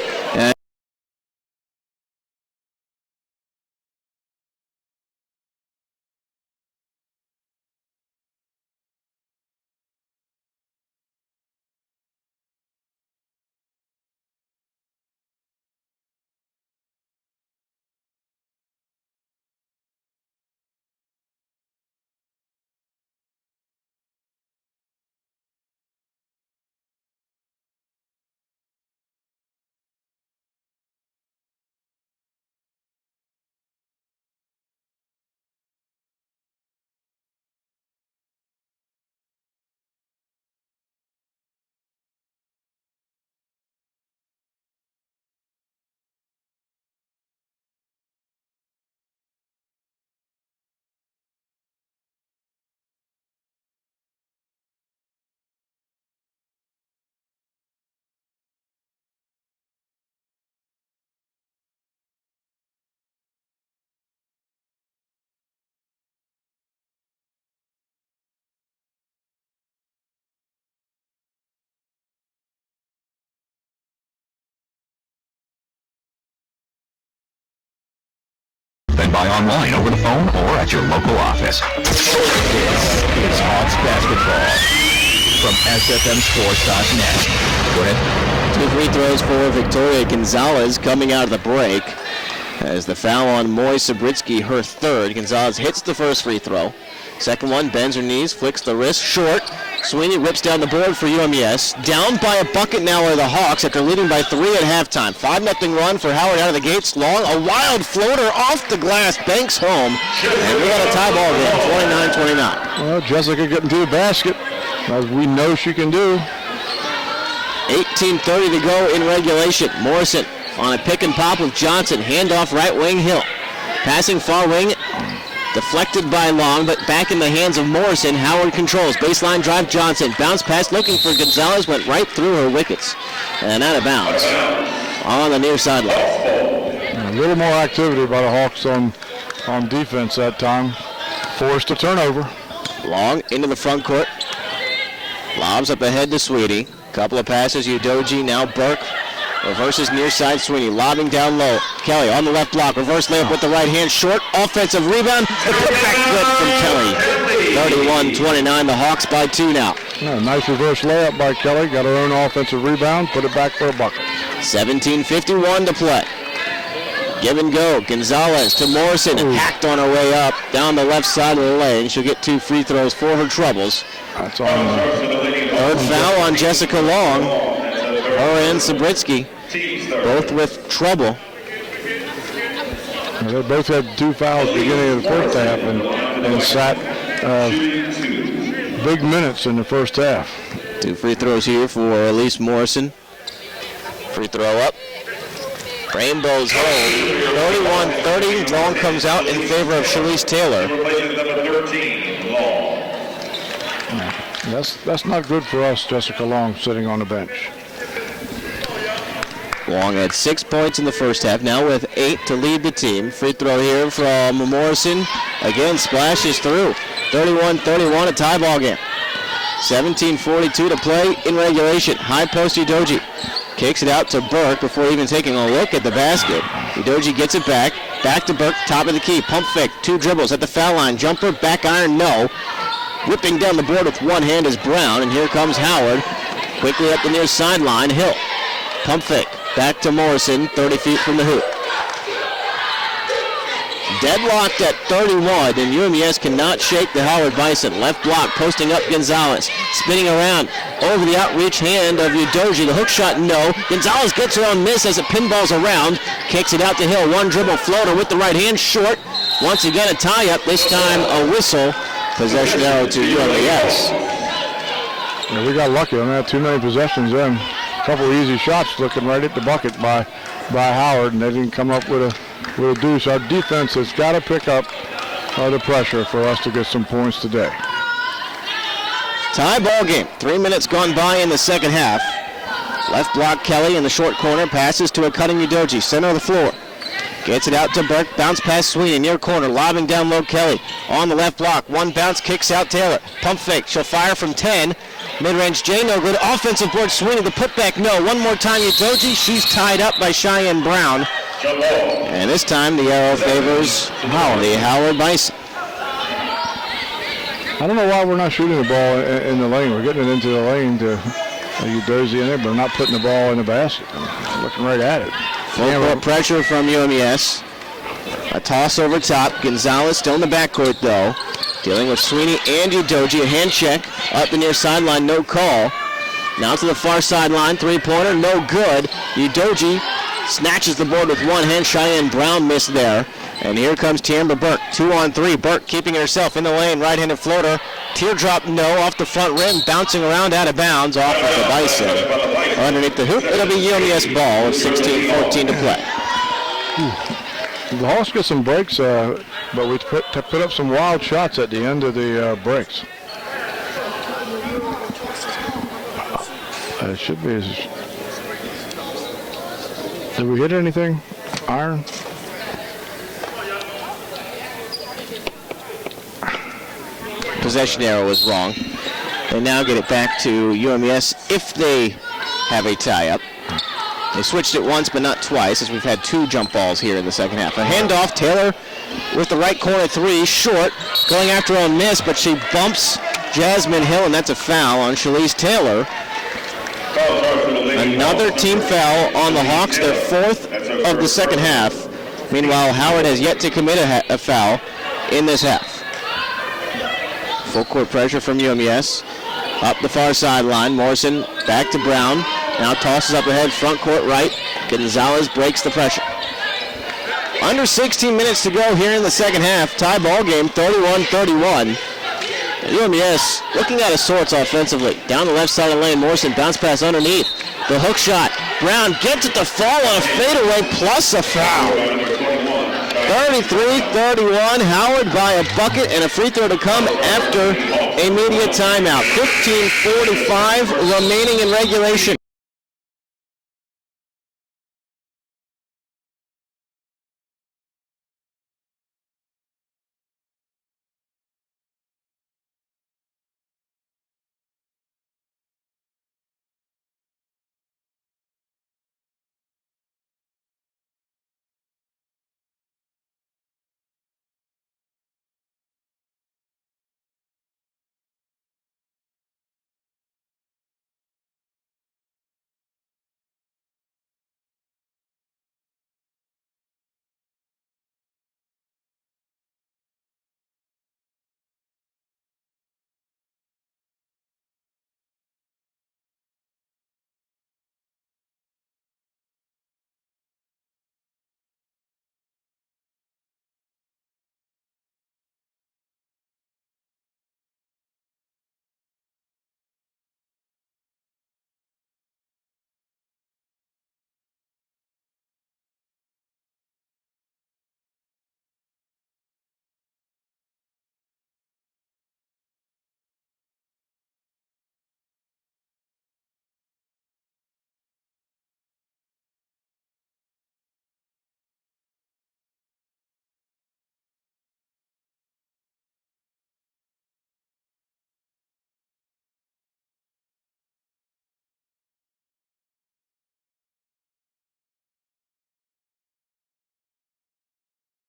Then buy online, over the phone, or at your local office. This is Hawks basketball from SFMSports.net. Go ahead. 2 free throws for Victoria Gonzalez coming out of the break. As the foul on Moy Subritsky, her third. Gonzalez hits the first free throw. Second one, bends her knees, flicks the wrist, short. Sweeney rips down the board for UMES. Down by a bucket now are the Hawks after leading by 3 at halftime. 5-0 run for Howard out of the gates. Long, a wild floater off the glass, banks home. And we got a tie ball game, 29-29. Well, Jessica getting to the basket, as we know she can do. 18:30 to go in regulation. Morrison on a pick and pop with Johnson. Handoff right wing, Hill. Passing far wing. Deflected by Long, but back in the hands of Morrison. Howard controls. Baseline drive, Johnson. Bounce pass looking for Gonzalez. Went right through her wickets. And out of bounds. On the near sideline. A little more activity by the Hawks on defense that time. Forced a turnover. Long into the front court. Lobs up ahead to Sweeney. Couple of passes. Udoji, now Burke. Reverses near side, Sweeney lobbing down low. Kelly on the left block, reverse layup with the right hand, short, offensive rebound. The putback good from Kelly. 31-29, the Hawks by 2 now. Yeah, nice reverse layup by Kelly. Got her own offensive rebound, put it back for a bucket. 17:51 to play. Give and go, Gonzalez to Morrison, hacked on her way up, down the left side of the lane. She'll get 2 free throws for her troubles. That's on Third foul on Jessica Long. Her and Subritsky, both with trouble. They both had 2 fouls beginning of the first half and sat big minutes in the first half. 2 free throws here for Elise Morrison. Free throw up. Rainbows home. 31-30. Long comes out in favor of Sharice Taylor. That's not good for us, Jessica Long, sitting on the bench. Long had 6 points in the first half, now with 8 to lead the team. Free throw here from Morrison. Again, splashes through. 31-31, a tie ball game. 17:42 to play in regulation. High post Udoji. Kicks it out to Burke before even taking a look at the basket. Udoji gets it back. Back to Burke, top of the key. Pump fake, 2 dribbles at the foul line. Jumper, back iron, no. Whipping down the board with one hand is Brown, and here comes Howard. Quickly up the near sideline, Hill. Pump fake, back to Morrison, 30 feet from the hoop. Deadlocked at 31, and UMES cannot shake the Howard Bison. Left block, posting up Gonzalez. Spinning around over the outreach hand of Udoji. The hook shot, no. Gonzalez gets her own miss as it pinballs around. Kicks it out to Hill. One dribble floater with the right hand, short. Once again, a tie-up, this time a whistle. Possession arrow to UMES. Yeah, we got lucky on that. Too many possessions then. A couple of easy shots looking right at the bucket by Howard, and they didn't come up with a deuce. Our defense has got to pick up the pressure for us to get some points today. Tie ball game. 3 minutes gone by in the second half. Left block Kelly in the short corner. Passes to a cutting Udoji. Center of the floor. Gets it out to Burke. Bounce pass Sweeney. Near corner. Lobbing down low Kelly. On the left block. One bounce. Kicks out Taylor. Pump fake. She'll fire from 10. Mid-range J, no good. Offensive board Sweeney. The putback, no. One more time Udoji. She's tied up by Cheyenne Brown. And this time the arrow favors the Howard Bison. I don't know why we're not shooting the ball in the lane. We're getting it into the lane to Udoji in there, but we're not putting the ball in the basket. I'm looking right at it. Full court pressure from UMES. A toss over top. Gonzalez still in the backcourt though. Dealing with Sweeney and Udoji. A hand check up the near sideline, no call. Now to the far sideline, three-pointer, no good. Udoji snatches the board with one hand. Cheyenne Brown missed there. And here comes Tiambra Burke. 2-on-3. Burke keeping it herself in the lane. Right-handed floater. Teardrop, no. Off the front rim. Bouncing around out of bounds. Off of the Bison. Underneath the hoop. It'll be UMES ball with 16:14 to play. The Hawks get some breaks, but we put up some wild shots at the end of the breaks. It should be. Did we hit anything, Iron? Possession arrow was wrong. They now get it back to UMES if they have a tie-up. They switched it once but not twice, as we've had 2 jump balls here in the second half. A handoff, Taylor with the right corner 3, short, going after her own miss, but she bumps Jasmine Hill, and that's a foul on Shalise Taylor. Another team foul on the Hawks, their 4th of the second half. Meanwhile, Howard has yet to commit a foul in this half. Full court pressure from UMES. Up the far sideline, Morrison back to Brown. Now tosses up ahead, front court right. Gonzalez breaks the pressure. Under 16 minutes to go here in the second half. Tie ball game, 31-31. UMES looking out of sorts offensively. Down the left side of the lane, Morrison bounce pass underneath. The hook shot. Brown gets it to fall on a fadeaway plus a foul. 33-31. Howard by a bucket and a free throw to come after a media timeout. 15:45 remaining in regulation.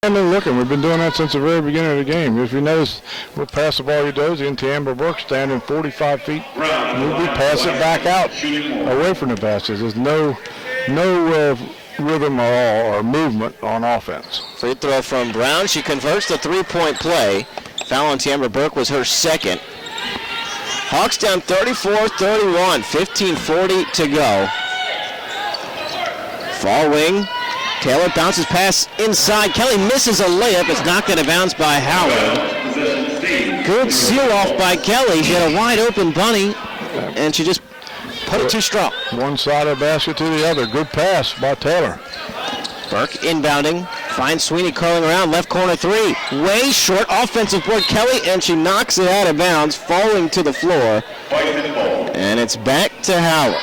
And they're looking. We've been doing that since the very beginning of the game. If you notice, we'll pass the ball to Dozie and Amber Burke standing 45 feet. And we pass it back out away from the baskets. There's no rhythm at all or movement on offense. Free throw from Brown. She converts the three-point play. Foul on Tamara Burke was her second. Hawks down 34-31, 15:40 to go. Fall wing. Taylor bounces pass inside. Kelly misses a layup. It's knocked out of bounds by Howard. Good seal off by Kelly. She had a wide open bunny, and she just put it too strong. One side of the basket to the other. Good pass by Taylor. Burke inbounding. Finds Sweeney curling around. Left corner three. Way short. Offensive board Kelly, and she knocks it out of bounds, falling to the floor. And it's back to Howard.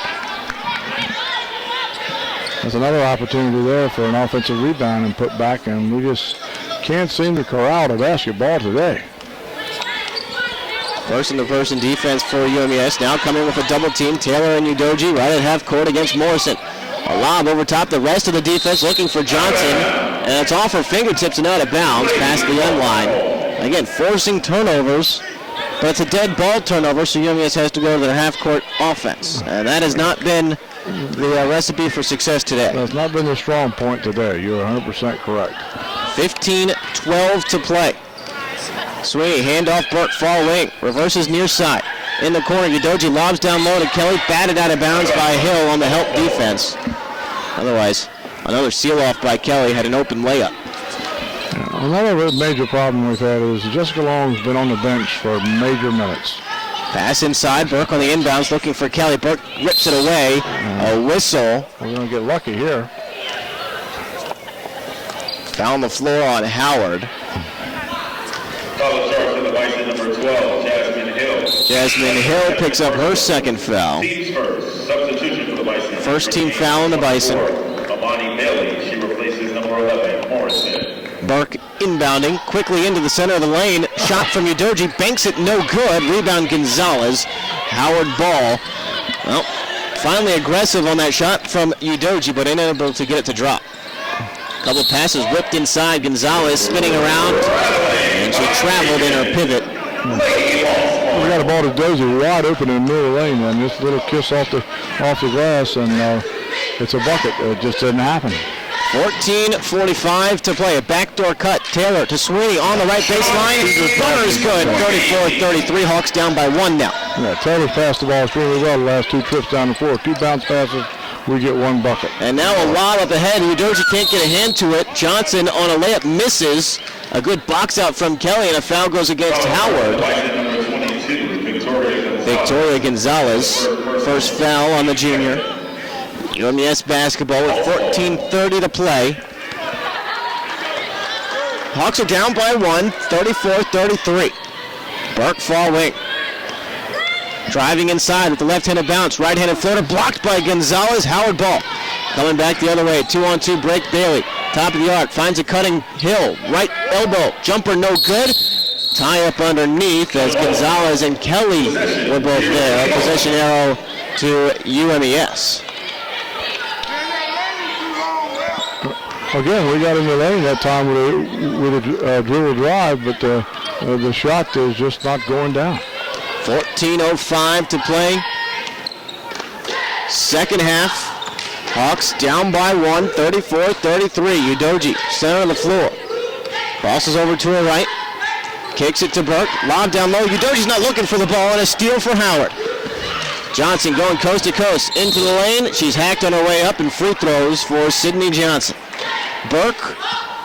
There's another opportunity there for an offensive rebound and put back, and we just can't seem to corral the basketball today. Person-to-person defense for UMES. Now coming with a double team. Taylor and Udoji right at half court against Morrison. A lob over top. The rest of the defense looking for Johnson, and it's off her fingertips and out of bounds past the end line. Again, forcing turnovers, but it's a dead ball turnover, so UMES has to go to their half-court offense. And that has not been the recipe for success today. That's not been the strong point today. You're 100% correct. 15-12 to play. Sweeney, handoff, Burke, far wing, reverses near side. In the corner, Udoji lobs down low to Kelly, batted out of bounds by Hill on the help defense. Otherwise, another seal off by Kelly, had an open layup. Another major problem we've had is Jessica Long's been on the bench for major minutes. Pass inside, Burke on the inbounds looking for Kelly. Burke rips it away, a whistle. We're going to get lucky here. Foul on the floor on Howard. Foul charge to the Bison, number 12, Jasmine Hill. Jasmine Hill picks up her second foul. Team's first. Substitution for the Bison. First team foul on the Bison. Amani Bailey. She replaces number 11, Morrison. Burke inbounding quickly into the center of the lane. Shot from Udoji, banks it, no good. Rebound Gonzalez. Howard ball. Well, finally aggressive on that shot from Udoji, but unable to get it to drop. Couple passes whipped inside. Gonzalez spinning around, and she traveled in her pivot. We got a ball to Dozie wide open in the middle of the lane, and this little kiss off the glass, and it's a bucket. It just didn't happen. 14:45 to play. A backdoor cut. Taylor to Sweeney on the right baseline. Runner is good. 34-33. Hawks down by one now. Yeah, Taylor's passed the ball extremely well the last two trips down the floor. Two bounce passes. We get one bucket. And now a lob up ahead. Udoji can't get a hand to it. Johnson on a layup misses. A good box out from Kelly, and a foul goes against Howard. Victoria Gonzalez. First foul on the junior. UMES basketball with 14:30 to play. Hawks are down by one, 34-33. Burke far wing. Driving inside with the left-handed bounce. Right-handed floater blocked by Gonzalez. Howard ball. Coming back the other way. 2-on-2 break Bailey. Top of the arc. Finds a cutting Hill. Right elbow. Jumper no good. Tie up underneath as Gonzalez and Kelly were both there. A possession arrow to UMES. Again, we got in the lane that time with a dribble drive, but the shot is just not going down. 14:05 to play. Second half. Hawks down by one, 34-33. Udoji, center of the floor. Crosses over to her right. Kicks it to Burke. Lob down low. Udoji's not looking for the ball, and a steal for Howard. Johnson going coast to coast into the lane. She's hacked on her way up, and free throws for Sydney Johnson. Burke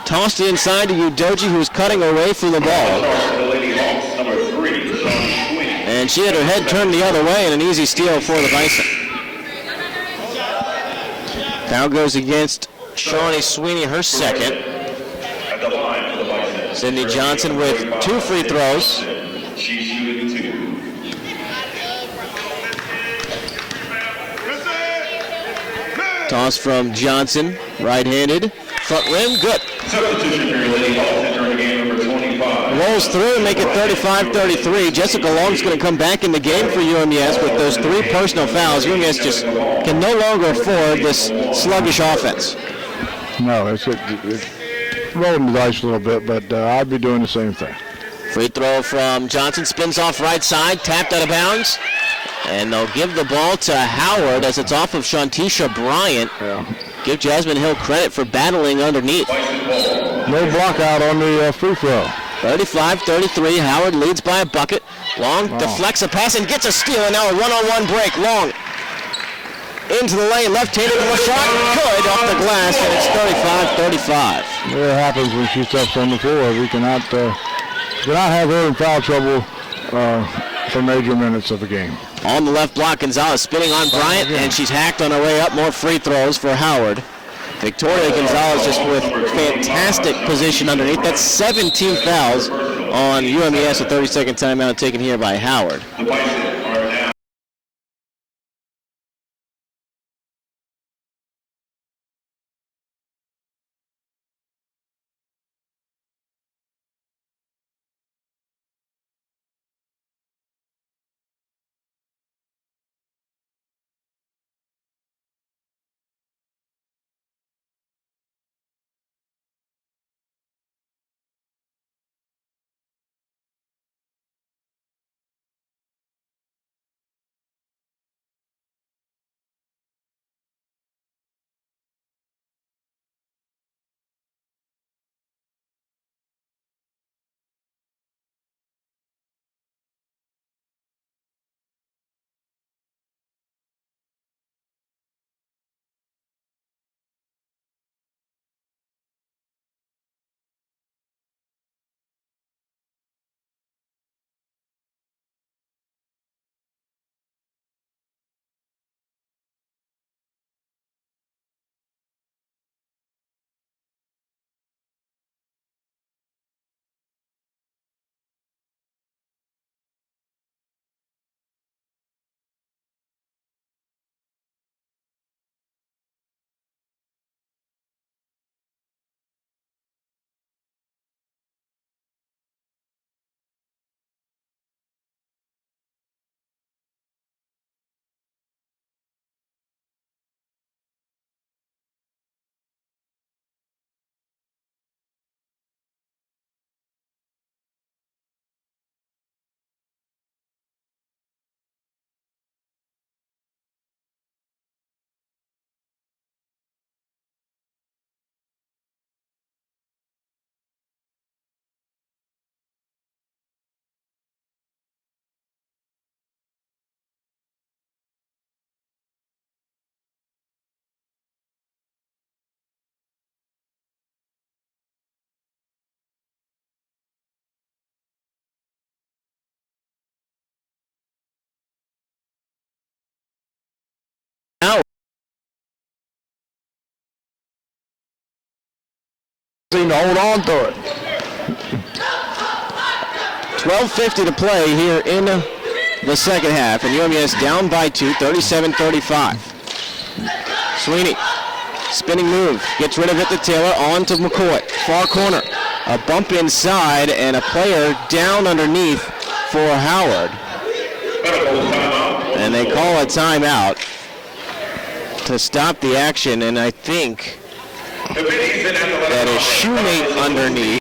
tossed it inside to Udoji, who was cutting away from the ball. And she had her head turned the other way, and an easy steal for the Bison. Foul goes against Shawnee Sweeney, her second. Sydney Johnson with 2 free throws. She's shooting 2. Toss from Johnson, right-handed. Front rim, good. Substitution for your Lady Hawks entering game number 25. Rolls through and make it 35-33. Jessica Long's going to come back in the game for UMES with those 3 personal fouls. UMES just can no longer afford this sluggish offense. No, rolling the dice a little bit, but I'd be doing the same thing. Free throw from Johnson, spins off right side, tapped out of bounds. And they'll give the ball to Howard as it's off of Shantisha Bryant. Yeah. Give Jasmine Hill credit for battling underneath. No block out on the free throw. 35-33, Howard leads by a bucket. Long deflects a pass and gets a steal, and now a one-on-one break. Long into the lane, left-handed shot, good off the glass, and it's 35-35. It happens when she steps on the floor. We cannot have her in foul trouble for major minutes of the game. On the left block, Gonzalez spinning on Bryant, and she's hacked on her way up. More free throws for Howard. Victoria Gonzalez just with fantastic position underneath. That's 17 fouls on UMES. A 30-second timeout taken here by Howard. Seem to hold on to it. 12:50 to play here in the second half, and UMES down by 2, 37-35. Sweeney, spinning move, gets rid of it to Taylor, on to McCoy, far corner. A bump inside, and a player down underneath for Howard. And they call a timeout to stop the action, and I think that is shoemate underneath.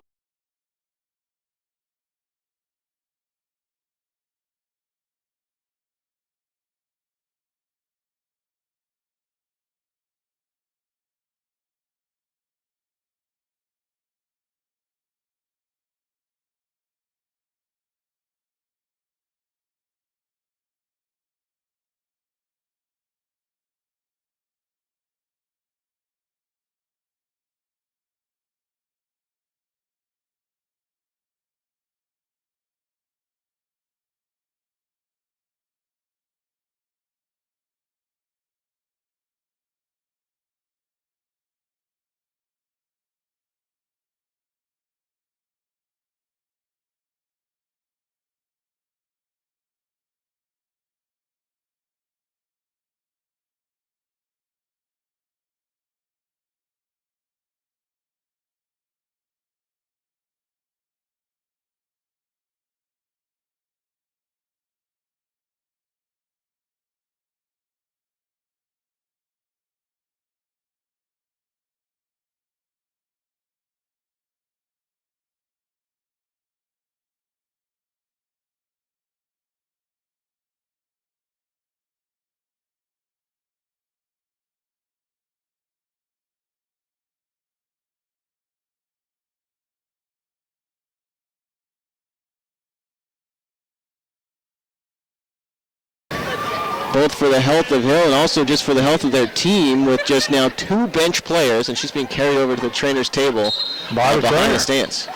both for the health of Hill and also just for the health of their team, with just now 2 bench players, and she's being carried over to the trainer's table behind the stands.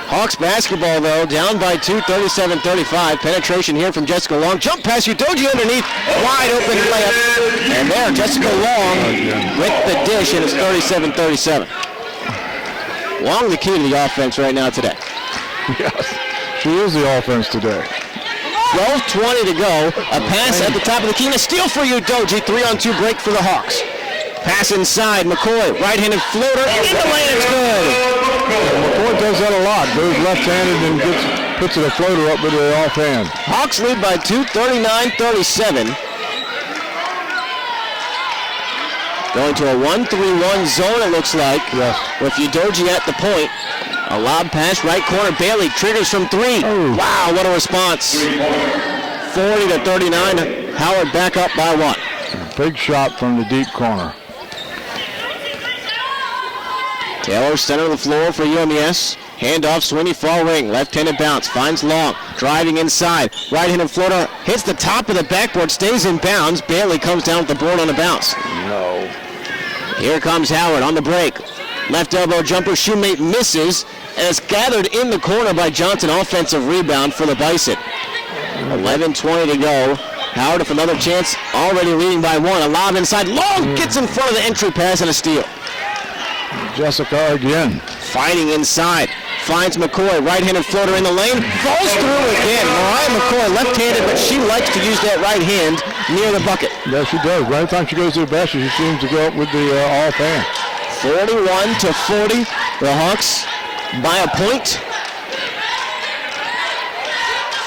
Hawks basketball, though, down by 2, 37-35. Penetration here from Jessica Long. Jump pass, Udoji underneath. Wide open layup. And there, Jessica Long with the dish, and it's 37-37. Long the key to the offense right now today. Yes, she is the offense today. 12:20 to go. A pass at the top of the key. And a steal for Udoji. 3-on-2 break for the Hawks. Pass inside. McCoy, right-handed floater. In the lane, it's good. McCoy does that a lot. Goes left-handed and puts a floater up with the offhand. Hawks lead by 2, 39-37. Going to a 1-3-1 zone, it looks like. Yes. With Udoji at the point. A lob pass, right corner. Bailey triggers from 3. Oh. Wow, what a response. 40-39. Howard back up by 1. Big shot from the deep corner. Taylor, center of the floor for UMES. Handoff, Sweeney, far wing. Left-handed bounce, finds Long. Driving inside. Right-handed floater, hits the top of the backboard, stays in bounds. Bailey comes down with the board on the bounce. No. Here comes Howard on the break. Left elbow jumper, shoemate misses, and it's gathered in the corner by Johnson. Offensive rebound for the Bison. 11:20 to go. Howard with another chance, already leading by 1. A lob inside. Long gets in front of the entry pass and a steal. Jessica again. Fighting inside. Finds McCoy. Right-handed floater in the lane. Falls through again. Mariah McCoy left-handed, but she likes to use that right hand near the bucket. Yes, she does. Right time she goes to the basket, she seems to go up with the offhand. 41-40. The Hawks by a point.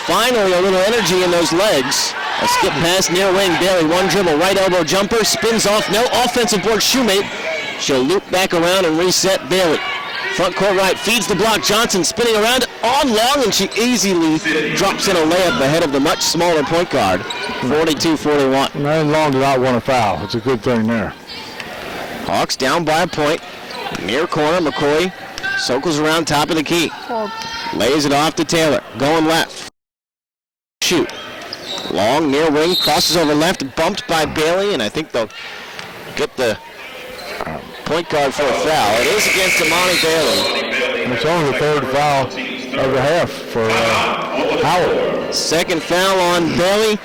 Finally, a little energy in those legs. A skip pass near wing. Bailey, 1 dribble. Right elbow jumper. Spins off. No offensive board. Shoemate. She'll loop back around and reset Bailey. Front court right. Feeds the block. Johnson spinning around on Long, and she easily drops in a layup ahead of the much smaller point guard. 42-41. And Long did not want a foul. It's a good thing there. Hawks down by a point. Near corner. McCoy circles around top of the key. Lays it off to Taylor. Going left. Shoot. Long near wing. Crosses over left. Bumped by Bailey, and I think they'll get the point guard for a foul. It is against Amani Bailey. And it's only the 3rd foul of the half for Howard. Second foul on Bailey.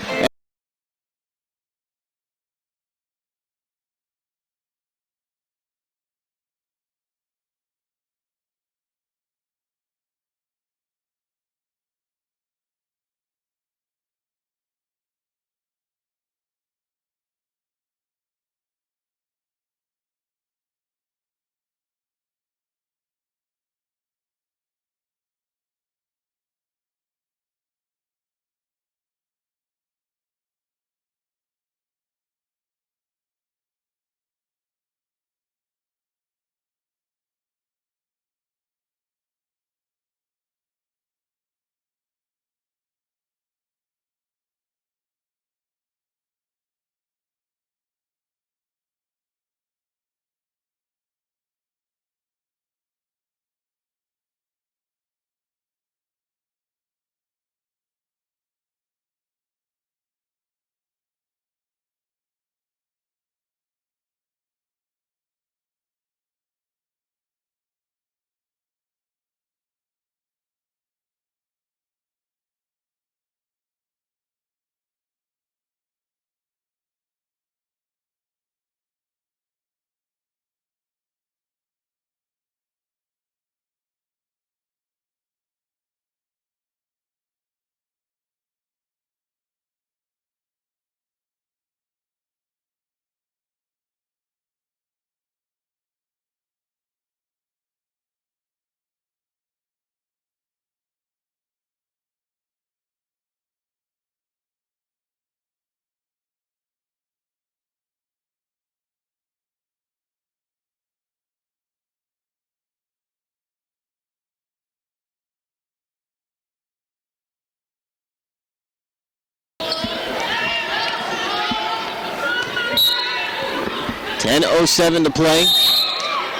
.07 to play.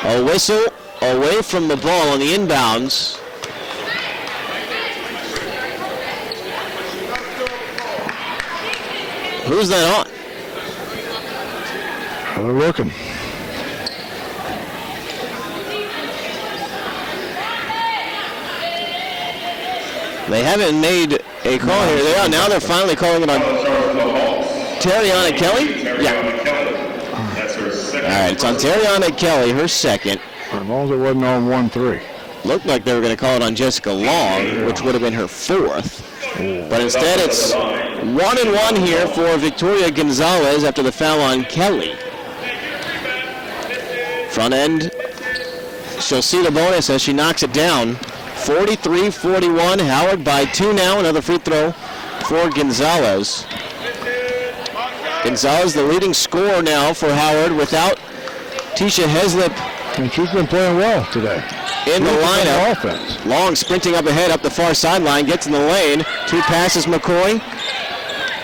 A whistle away from the ball on the inbounds. Who's that on? They're looking. They haven't made a call here. They are. Now they're finally calling it on Terriana Kelly? Yeah. That's her second. All right, it's on Terriana Kelly, her second. As long as it wasn't on 1-3. Looked like they were going to call it on Jessica Long, which would have been her fourth. But instead it's 1-1 here for Victoria Gonzalez after the foul on Kelly. Front end, she'll see the bonus as she knocks it down. 43-41, Howard by 2 now. Another free throw for Gonzalez. Gonzalez, the leading scorer now for Howard without Tisha Heslip. And she's been playing well today. In the lineup. Offense. Long sprinting up ahead up the far sideline, gets in the lane. 2 passes McCoy.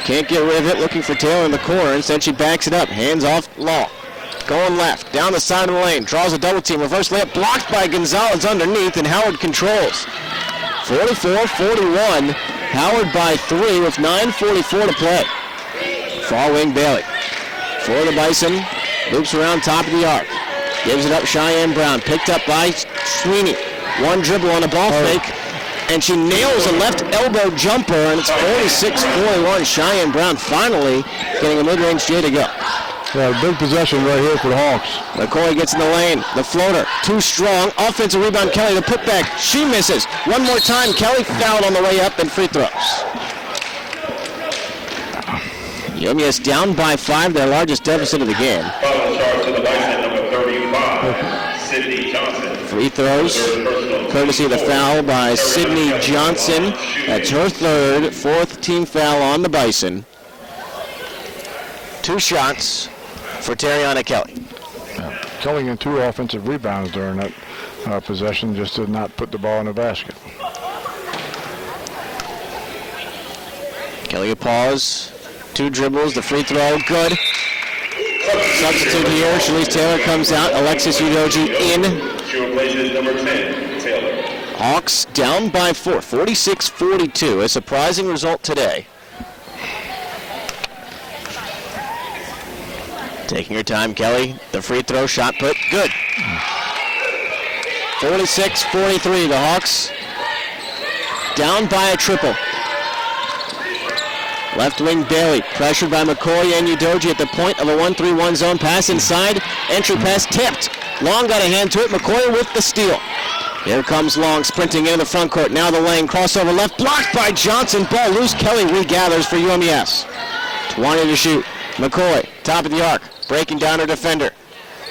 Can't get rid of it, looking for Taylor in the corner. Instead she backs it up, hands off Long. Going left, down the side of the lane, draws a double team, reverse layup blocked by Gonzalez underneath, and Howard controls. 44-41, Howard by 3 with 9:44 to play. Far wing Bailey. For the Bison, loops around top of the arc. Gives it up Cheyenne Brown, picked up by Sweeney. One dribble on a ball fake, and she nails a left elbow jumper, and it's 46-41. Cheyenne Brown finally getting a mid-range J to go. Yeah, big possession right here for the Hawks. McCoy gets in the lane. The floater, too strong. Offensive rebound, Kelly. The putback, she misses. One more time, Kelly fouled on the way up and free throws. UMES down by 5, their largest deficit of the game. Foul charge to the Bison, number 35, Sydney Johnson. Free throws, courtesy of the foul by Sydney Johnson. That's her third, 4th team foul on the Bison. 2 shots for Terriana Kelly. Kelly in 2 offensive rebounds during that possession, just did not put the ball in the basket. Kelly a pause, 2 dribbles, the free throw, good. Substitute here, Shalice Taylor comes out, Alexis Udoji in. She replaces number 10, Taylor. Hawks down by 4, 46-42, a surprising result today. Taking her time, Kelly. The free throw shot put, good. 46-43, the Hawks down by a triple. Left wing Bailey, pressured by McCoy and Udoji at the point of a 1-3-1 zone. Pass inside, entry pass tipped. Long got a hand to it, McCoy with the steal. Here comes Long, sprinting into the front court. Now the lane, crossover left, blocked by Johnson. Ball loose, Kelly regathers for UMES. 20 to shoot. McCoy, top of the arc, breaking down her defender.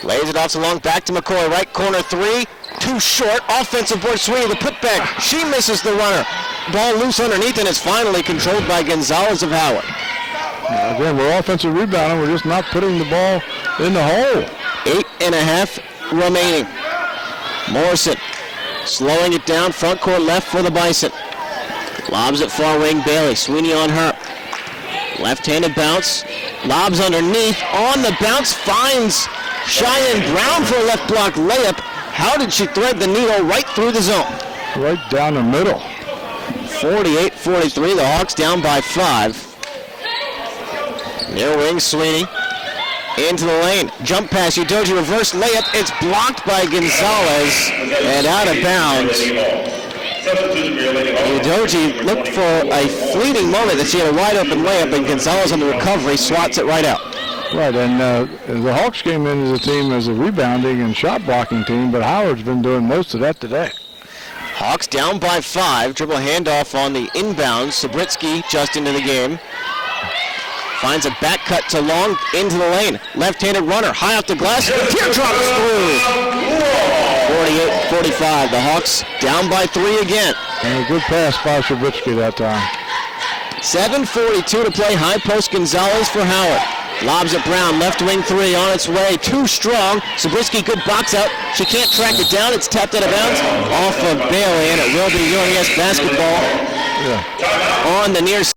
Lays it off to Long, back to McCoy, right corner 3, too short. Offensive board, Sweeney, the putback. She misses the runner. Ball loose underneath, and it's finally controlled by Gonzalez of Howard. Again, we're offensive rebounding. We're just not putting the ball in the hole. 8.5 remaining. Morrison slowing it down, front court left for the Bison. Lobs it far wing Bailey, Sweeney on her. Left-handed bounce, lobs underneath, on the bounce, finds Cheyenne Brown for a left block layup. How did she thread the needle right through the zone? Right down the middle. 48-43, the Hawks down by 5. Near wing, Sweeney. Into the lane, jump pass, Udoji reverse layup. It's blocked by Gonzalez and out of bounds. Udoji looked for a fleeting moment that she had a wide open layup, and Gonzalez on the recovery swats it right out. Right, and the Hawks came in as a team as a rebounding and shot blocking team, but Howard's been doing most of that today. Hawks down by 5, dribble handoff on the inbound. Sabritsky just into the game. Finds a back cut to Long into the lane. Left-handed runner, high off the glass. Teardrops through. 48-45. The Hawks down by 3 again. And a good pass by Sabritsky that time. 7:42 to play. High post Gonzalez for Howard. Lobs at Brown. Left wing 3 on its way. Too strong. Sabritsky, good box out. She can't track it down. It's tapped out of bounds. Off of Bailey, and it will be UMES basketball on the near side.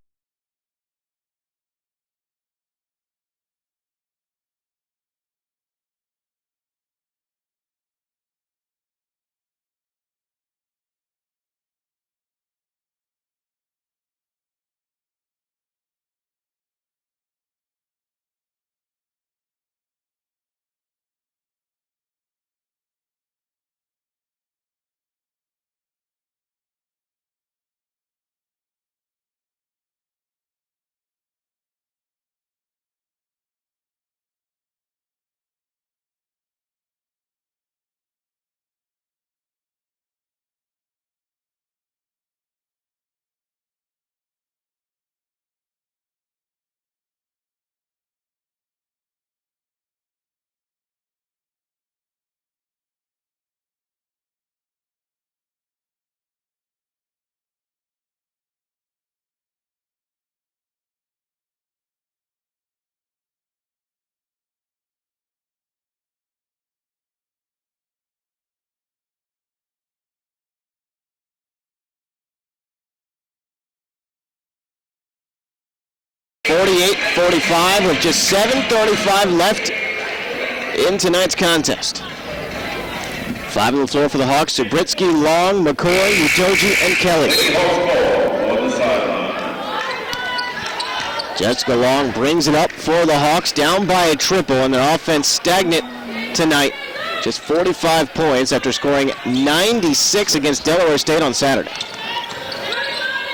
48-45 with just 7:35 left in tonight's contest. 5 on the floor for the Hawks. Subritsky, Long, McCoy, Udoji, and Kelly. Jessica Long brings it up for the Hawks, down by a triple, and their offense stagnant tonight. Just 45 points after scoring 96 against Delaware State on Saturday.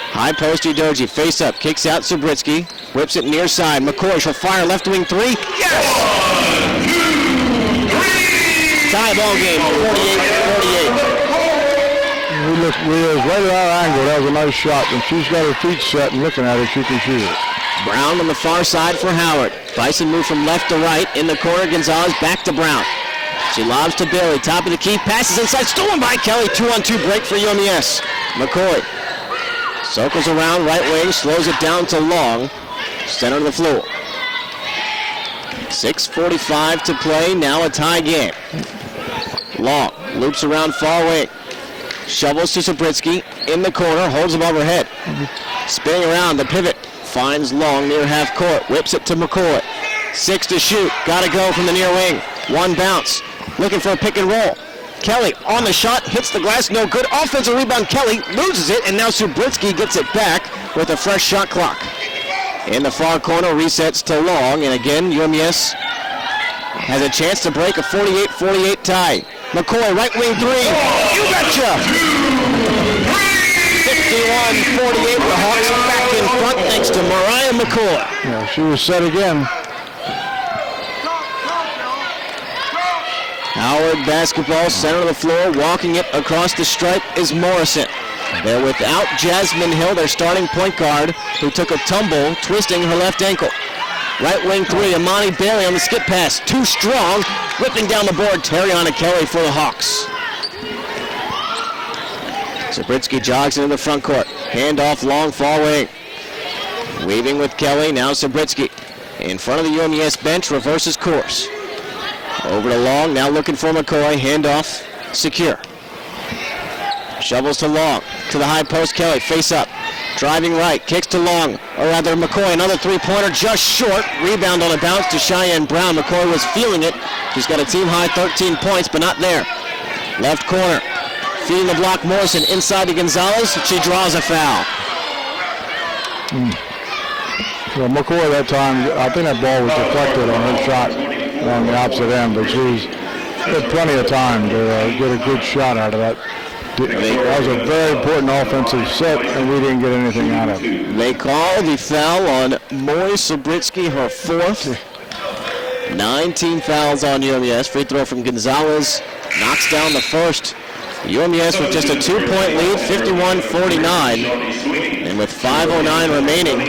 High post Udoji, face up, kicks out Subritsky, whips it near side. McCoy, she'll fire left wing three. Yes! Tie ball game, 48-48. We was right at our angle. That was a nice shot. When she's got her feet set and looking at it, she can shoot it. Brown on the far side for Howard. Bison move from left to right. In the corner, Gonzalez back to Brown. She lobs to Bailey. Top of the key, passes inside, stolen by Kelly. 2-on-2 break for UMES. McCoy circles around right wing, slows it down to Long. Center of the floor. 6:45 to play, now a tie game. Long loops around far wing. Shovels to Subritsky. In the corner, holds above her head. Spinning around, the pivot. Finds Long near half court. Whips it to McCoy. 6 to shoot. Got to go from the near wing. One bounce. Looking for a pick and roll. Kelly on the shot. Hits the glass. No good. Offensive rebound. Kelly loses it. And now Subritsky gets it back with a fresh shot clock. In the far corner. Resets to Long. And again, UMES has a chance to break a 48-48 tie. McCoy, right wing three. You betcha! 51-48. The Hawks are back in front thanks to Mariah McCoy. Yeah, she was set again. Howard basketball, center of the floor, walking it across the stripe is Morrison. They're without Jasmine Hill, their starting point guard, who took a tumble, twisting her left ankle. Right wing three, Amani Bailey on the skip pass. Too strong, ripping down the board. Terriana Kelly for the Hawks. Subritsky jogs into the front court. Handoff, Long, far wing. Weaving with Kelly, now Subritsky. In front of the UMES bench, reverses course. Over to Long, now looking for McCoy. Handoff, secure. Shovels to Long, to the high post, Kelly, face up. Driving right, kicks to Long, or rather McCoy, another three-pointer just short. Rebound on a bounce to Cheyenne Brown. McCoy was feeling it. She's got a team-high 13 points, but not there. Left corner, feeding the block, Morrison inside to Gonzalez. She draws a foul. Well, McCoy that time, I think that ball was deflected on her shot on the opposite end, but she had plenty of time to get a good shot out of that. That was a very important offensive set, and we didn't get anything out of it. They call the foul on Moy Subritsky, her fourth. 19 fouls on UMES. Free throw from Gonzalez knocks down the first. UMES with just a 2-point lead, 51-49. And with 5:09 remaining,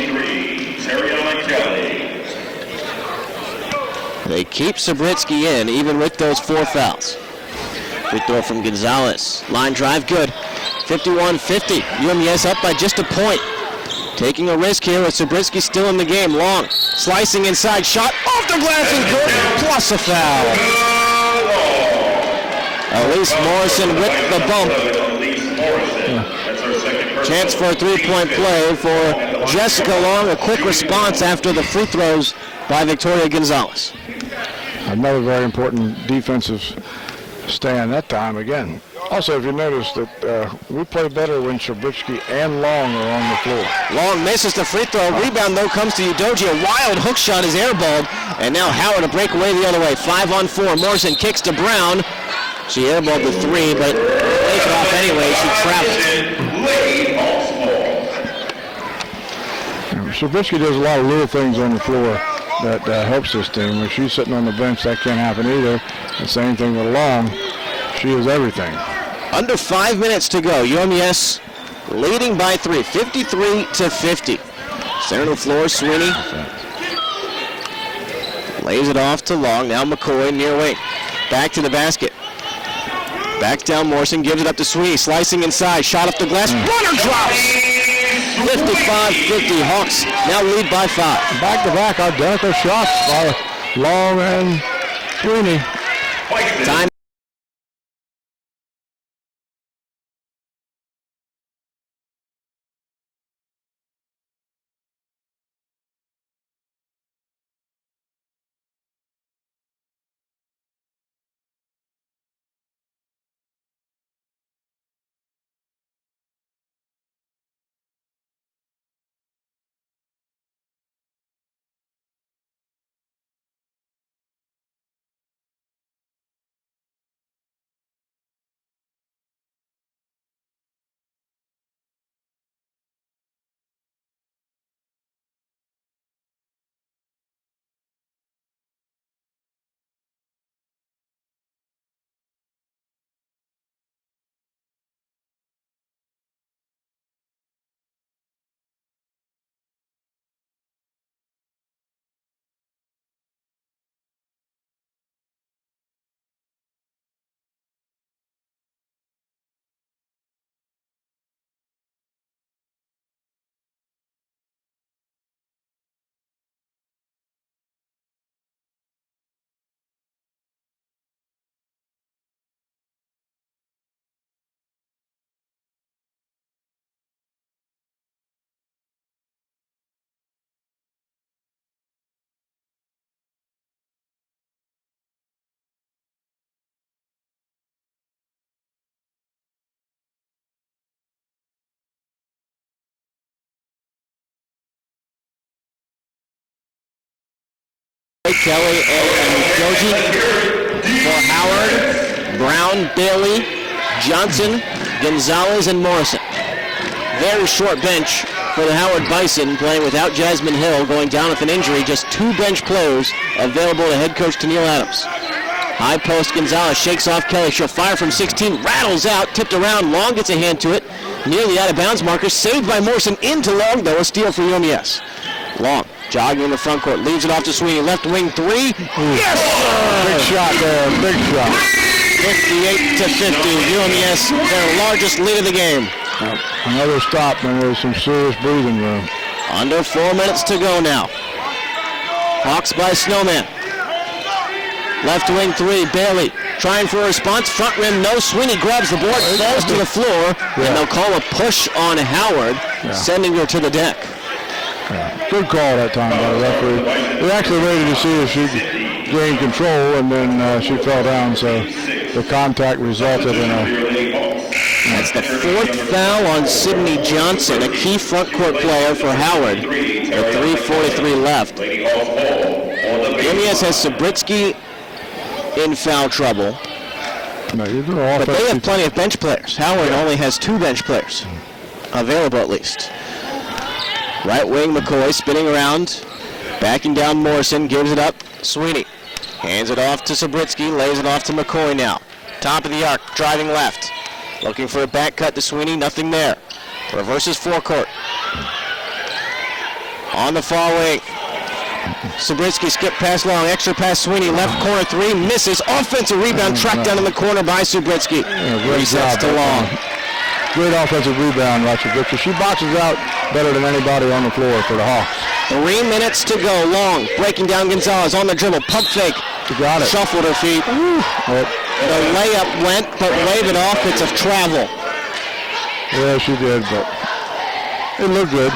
they keep Subritsky in, even with those 4 fouls. Free throw from Gonzalez. Line drive, good. 51-50. UMES up by just a point. Taking a risk here with Subritsky still in the game. Long, slicing inside, shot off the glass and good, plus a foul. Elise Morrison with the bump. Chance for a 3-point play for Jessica Long. A quick response after the free throws by Victoria Gonzalez. Another very important defensive stand that time again. Also, if you notice that we play better when Subritsky and Long are on the floor. Long misses the free throw. Rebound, though, comes to Udoji. A wild hook shot is airballed. And now Howard to break away the other way. 5-on-4. Morrison kicks to Brown. She airballed the 3, but lays it off anyway. She travels. Subritsky does a lot of little things on the floor that helps this team. When she's sitting on the bench, that can't happen either. The same thing with Long. She is everything. Under 5 minutes to go. UMES leading by 3, 53-50. Center of the floor, Sweeney lays it off to Long. Now McCoy near wing. Back to the basket. Backs down Morrison, gives it up to Sweeney. Slicing inside, shot off the glass. Runner drops! 55-50. Hawks now lead by 5. Back-to-back identical shots by Long and Sweeney. Time Kelly and Doji. For Howard, Brown, Bailey, Johnson, Gonzalez, and Morrison. Very short bench for the Howard Bison, playing without Jasmine Hill, going down with an injury. Just 2 bench players available to head coach Tennille Adams. High post, Gonzalez shakes off Kelly. She'll fire from 16, rattles out, tipped around. Long gets a hand to it. Near the out-of-bounds marker, saved by Morrison into Long, though, a steal for UMES. Long, jogging in the front court, leaves it off to Sweeney. Left wing 3. Yes, sir! Big shot there, big shot. 58-50, UMES, their largest lead of the game. Another stop, and there's some serious breathing room. Under 4 minutes to go now. Hawks by Snowman. Left wing 3, Bailey trying for a response. Front rim, no. Sweeney grabs the board, falls to the floor, and they'll call a push on Howard, sending her to the deck. Yeah. Good call that time by the referee. We actually waited to see if she gained control, and then she fell down, so the contact resulted in a... That's the 4th foul on Sydney Johnson, a key front court player for Howard. With 3:43 left. UMES has Sabritsky in foul trouble. No, but they have plenty of bench players. Howard only has 2 bench players available at least. Right wing McCoy spinning around, backing down Morrison, gives it up. Sweeney hands it off to Sabritsky, lays it off to McCoy now. Top of the arc, driving left. Looking for a back cut to Sweeney, nothing there. Reverses forecourt. On the far wing. Sabritsky skip pass Long, extra pass Sweeney, left corner 3, misses. Offensive rebound tracked down in the corner by Sabritsky. Resets to Long. Great offensive rebound by Sabritsky. She boxes out better than anybody on the floor for the Hawks. 3 minutes to go. Long breaking down Gonzalez on the dribble, pump fake. She got it. Shuffled her feet. The layup went, but wave it off. It's a travel. Yeah, she did, but it looked good.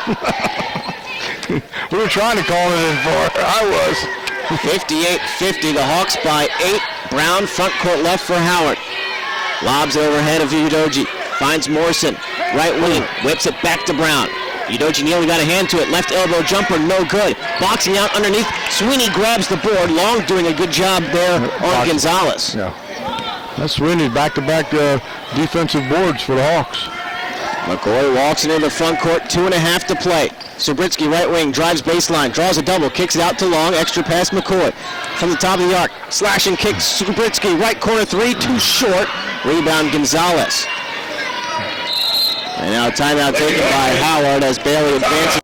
We were trying to call it in for her. I was. 58-50, the Hawks by 8. Brown front court left for Howard. Lobs overhead of Udoji. Finds Morrison. Right wing. Whips it back to Brown. Udoji nearly got a hand to it. Left elbow jumper, no good. Boxing out underneath. Sweeney grabs the board. Long doing a good job there on Gonzalez. Yeah. That's Sweeney's back-to-back defensive boards for the Hawks. McCoy walks into the front court. 2.5 to play. Sabritsky, right wing, drives baseline, draws a double, kicks it out to Long, extra pass McCoy. From the top of the arc, slash and kick Sabritsky, right corner 3, too short. Rebound Gonzalez. And now timeout taken by Howard as Bailey advances.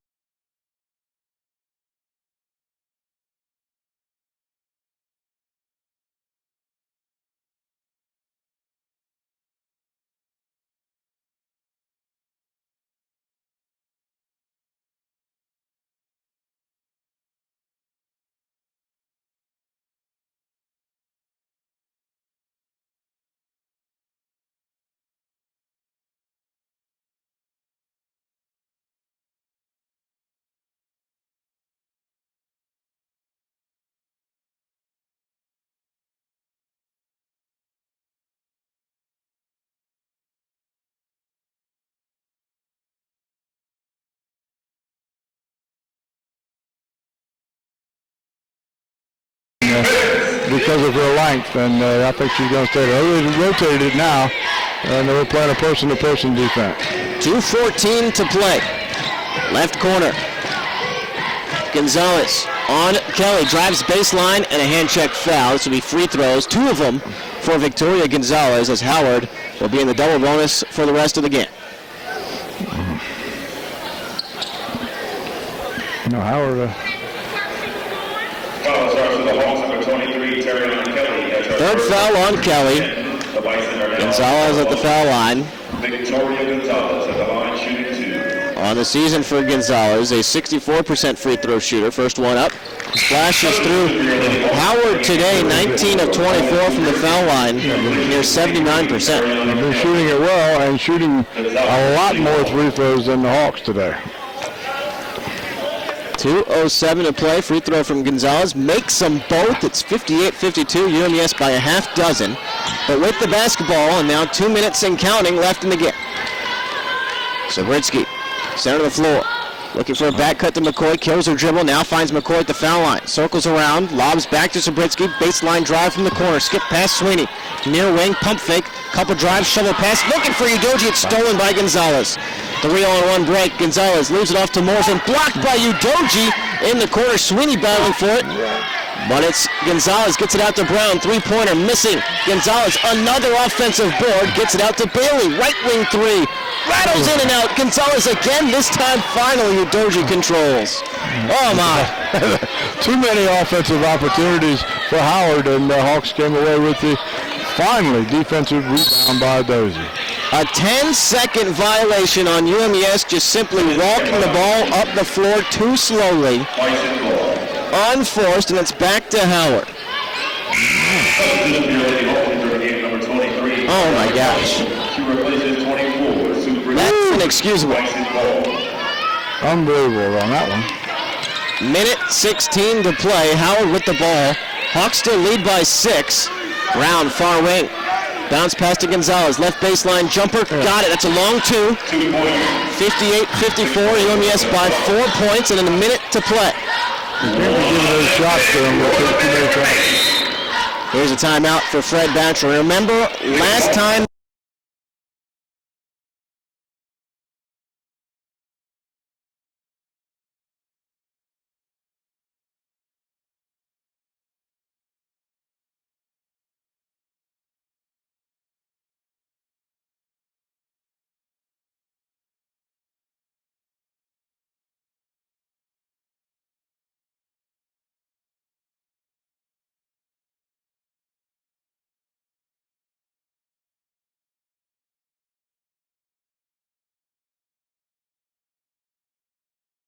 Because of her length, and I think she's going to stay there. They rotated it now, and they were playing a person-to-person defense. 2:14 to play. Left corner. Gonzalez on Kelly, drives baseline, and a hand check foul. This will be free throws, 2 of them for Victoria Gonzalez, as Howard will be in the double bonus for the rest of the game. No, Howard... Third foul on Kelly. Gonzalez at the foul line. Victoria Gonzalez at the line shooting 2. On the season for Gonzalez, a 64% free throw shooter. First one up. Splashes through. Howard today, 19 of 24 from the foul line, near 79%. They're shooting it well and shooting a lot more free throws than the Hawks today. 2:07 to play. Free throw from Gonzalez. Makes them both. It's 58-52. UMES by a half dozen. But with the basketball, and now 2 minutes and counting left in the game. Sabritsky, center of the floor. Looking for a back cut to McCoy, kills her dribble, now finds McCoy at the foul line. Circles around, lobs back to Sabritsky, baseline drive from the corner, skip past Sweeney. Near wing, pump fake, couple drives, shovel pass, looking for Udoji, it's stolen by Gonzalez. 3-on-1 break, Gonzalez leaves it off to Morrison, blocked by Udoji in the corner, Sweeney battling for it. But it's Gonzalez, gets it out to Brown, three-pointer missing. Gonzalez, another offensive board, gets it out to Bailey, right wing three. Rattles in and out, Gonzalez again, this time finally Udoji controls. Oh my. Too many offensive opportunities for Howard, and the Hawks came away with the, finally, defensive rebound by Udoji. A 10-second violation on UMES, just simply walking the ball up the floor too slowly. Unforced, and it's back to Howard. Oh my gosh. That's inexcusable. Unbelievable on that one. Minute 16 to play. Howard with the ball. Hawks still lead by 6. Brown, far wing. Bounce pass to Gonzalez. Left baseline jumper. Got it. That's a long two. 58-54. UMES by 4 points and in a minute to play. Here's a timeout for Fred Boucher. Remember, last time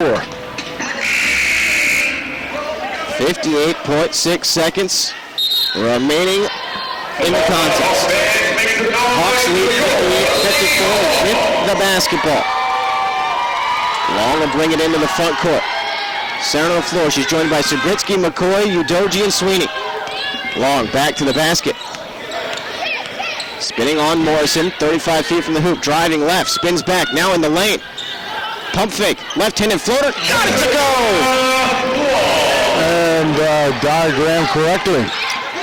Four. 58.6 seconds remaining in the contest. Hawks lead 58-54 with the basketball. Long will bring it into the front court. Center of the floor, she's joined by Sabritsky, McCoy, Udoji, and Sweeney. Long back to the basket. Spinning on Morrison, 35 feet from the hoop, driving left, spins back, now in the lane. Pump fake, left-handed floater, got it to go! And diagram correctly.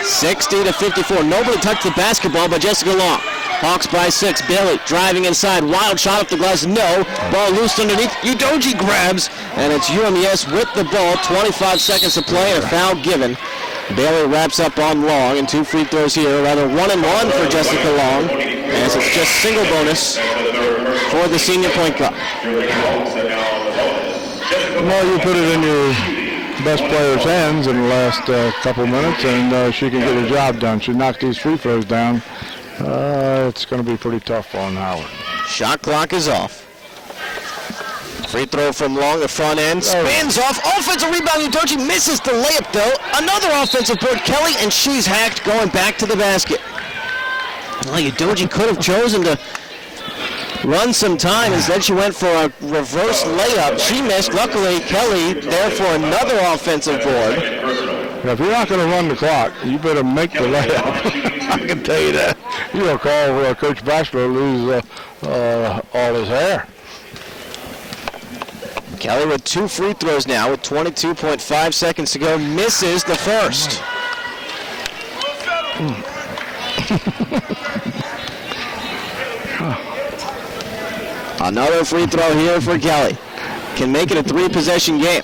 60-54. Nobody touched the basketball but Jessica Long. Hawks by 6. Bailey driving inside. Wild shot off the glass. No. Ball loose underneath. Udoji grabs. And it's UMES with the ball. 25 seconds to play and a foul given. Bailey wraps up on Long and 2 free throws here. Rather 1-and-1 for Jessica Long. As it's just single bonus for the senior point guard. Well, you put it in your best player's hands in the last couple minutes, and she can get the job done. She knocked these free throws down. It's going to be pretty tough on Howard. Shot clock is off. Free throw from Long, the front end. Spins off. Offensive rebound. Udoji misses the layup, though. Another offensive board. Kelly, and she's hacked going back to the basket. Well, Udoji could have chosen to run some time. Instead, she went for a reverse layup. She missed. Luckily, Kelly there for another offensive board. If you're not going to run the clock, you better make the layup. I can tell you that. You'll call Coach Bachelor lose all his hair. Kelly with 2 free throws now with 22.5 seconds to go. Misses the first. Another free throw here for Kelly. Can make it a 3-possession game.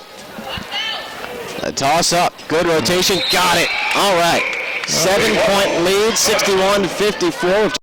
A toss up. Good rotation. Got it. All right. 7-point lead, 61-54.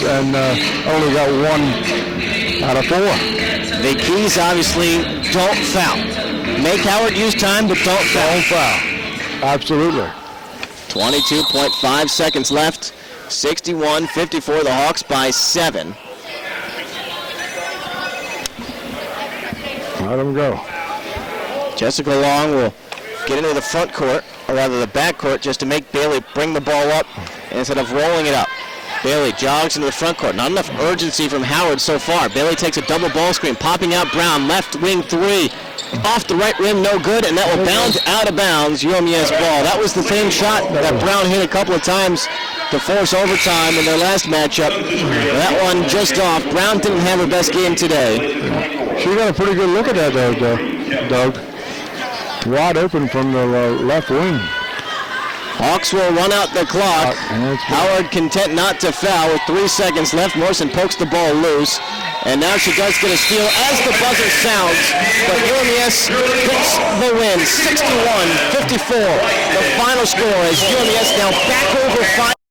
And only got 1 out of 4. The keys obviously don't foul. Make Howard use time, but don't foul. Don't foul. Absolutely. 22.5 seconds left. 61-54. The Hawks by 7. Let him go. Jessica Long will get into the front court, or rather the back court, just to make Bailey bring the ball up instead of rolling it up. Bailey jogs into the front court. Not enough urgency from Howard so far. Bailey takes a double ball screen, popping out Brown, left wing three. Off the right rim, no good, and that will bounce out of bounds, UMES ball. That was the same shot that Brown hit a couple of times to force overtime in their last matchup. That one just off. Brown didn't have her best game today. She got a pretty good look at that, though, Doug. Wide open from the left wing. Hawks will run out the clock. Howard content not to foul with 3 seconds left. Morrison pokes the ball loose. And now she does get a steal as the buzzer sounds. But UMES gets the win, 61-54. The final score is UMES now back over 5.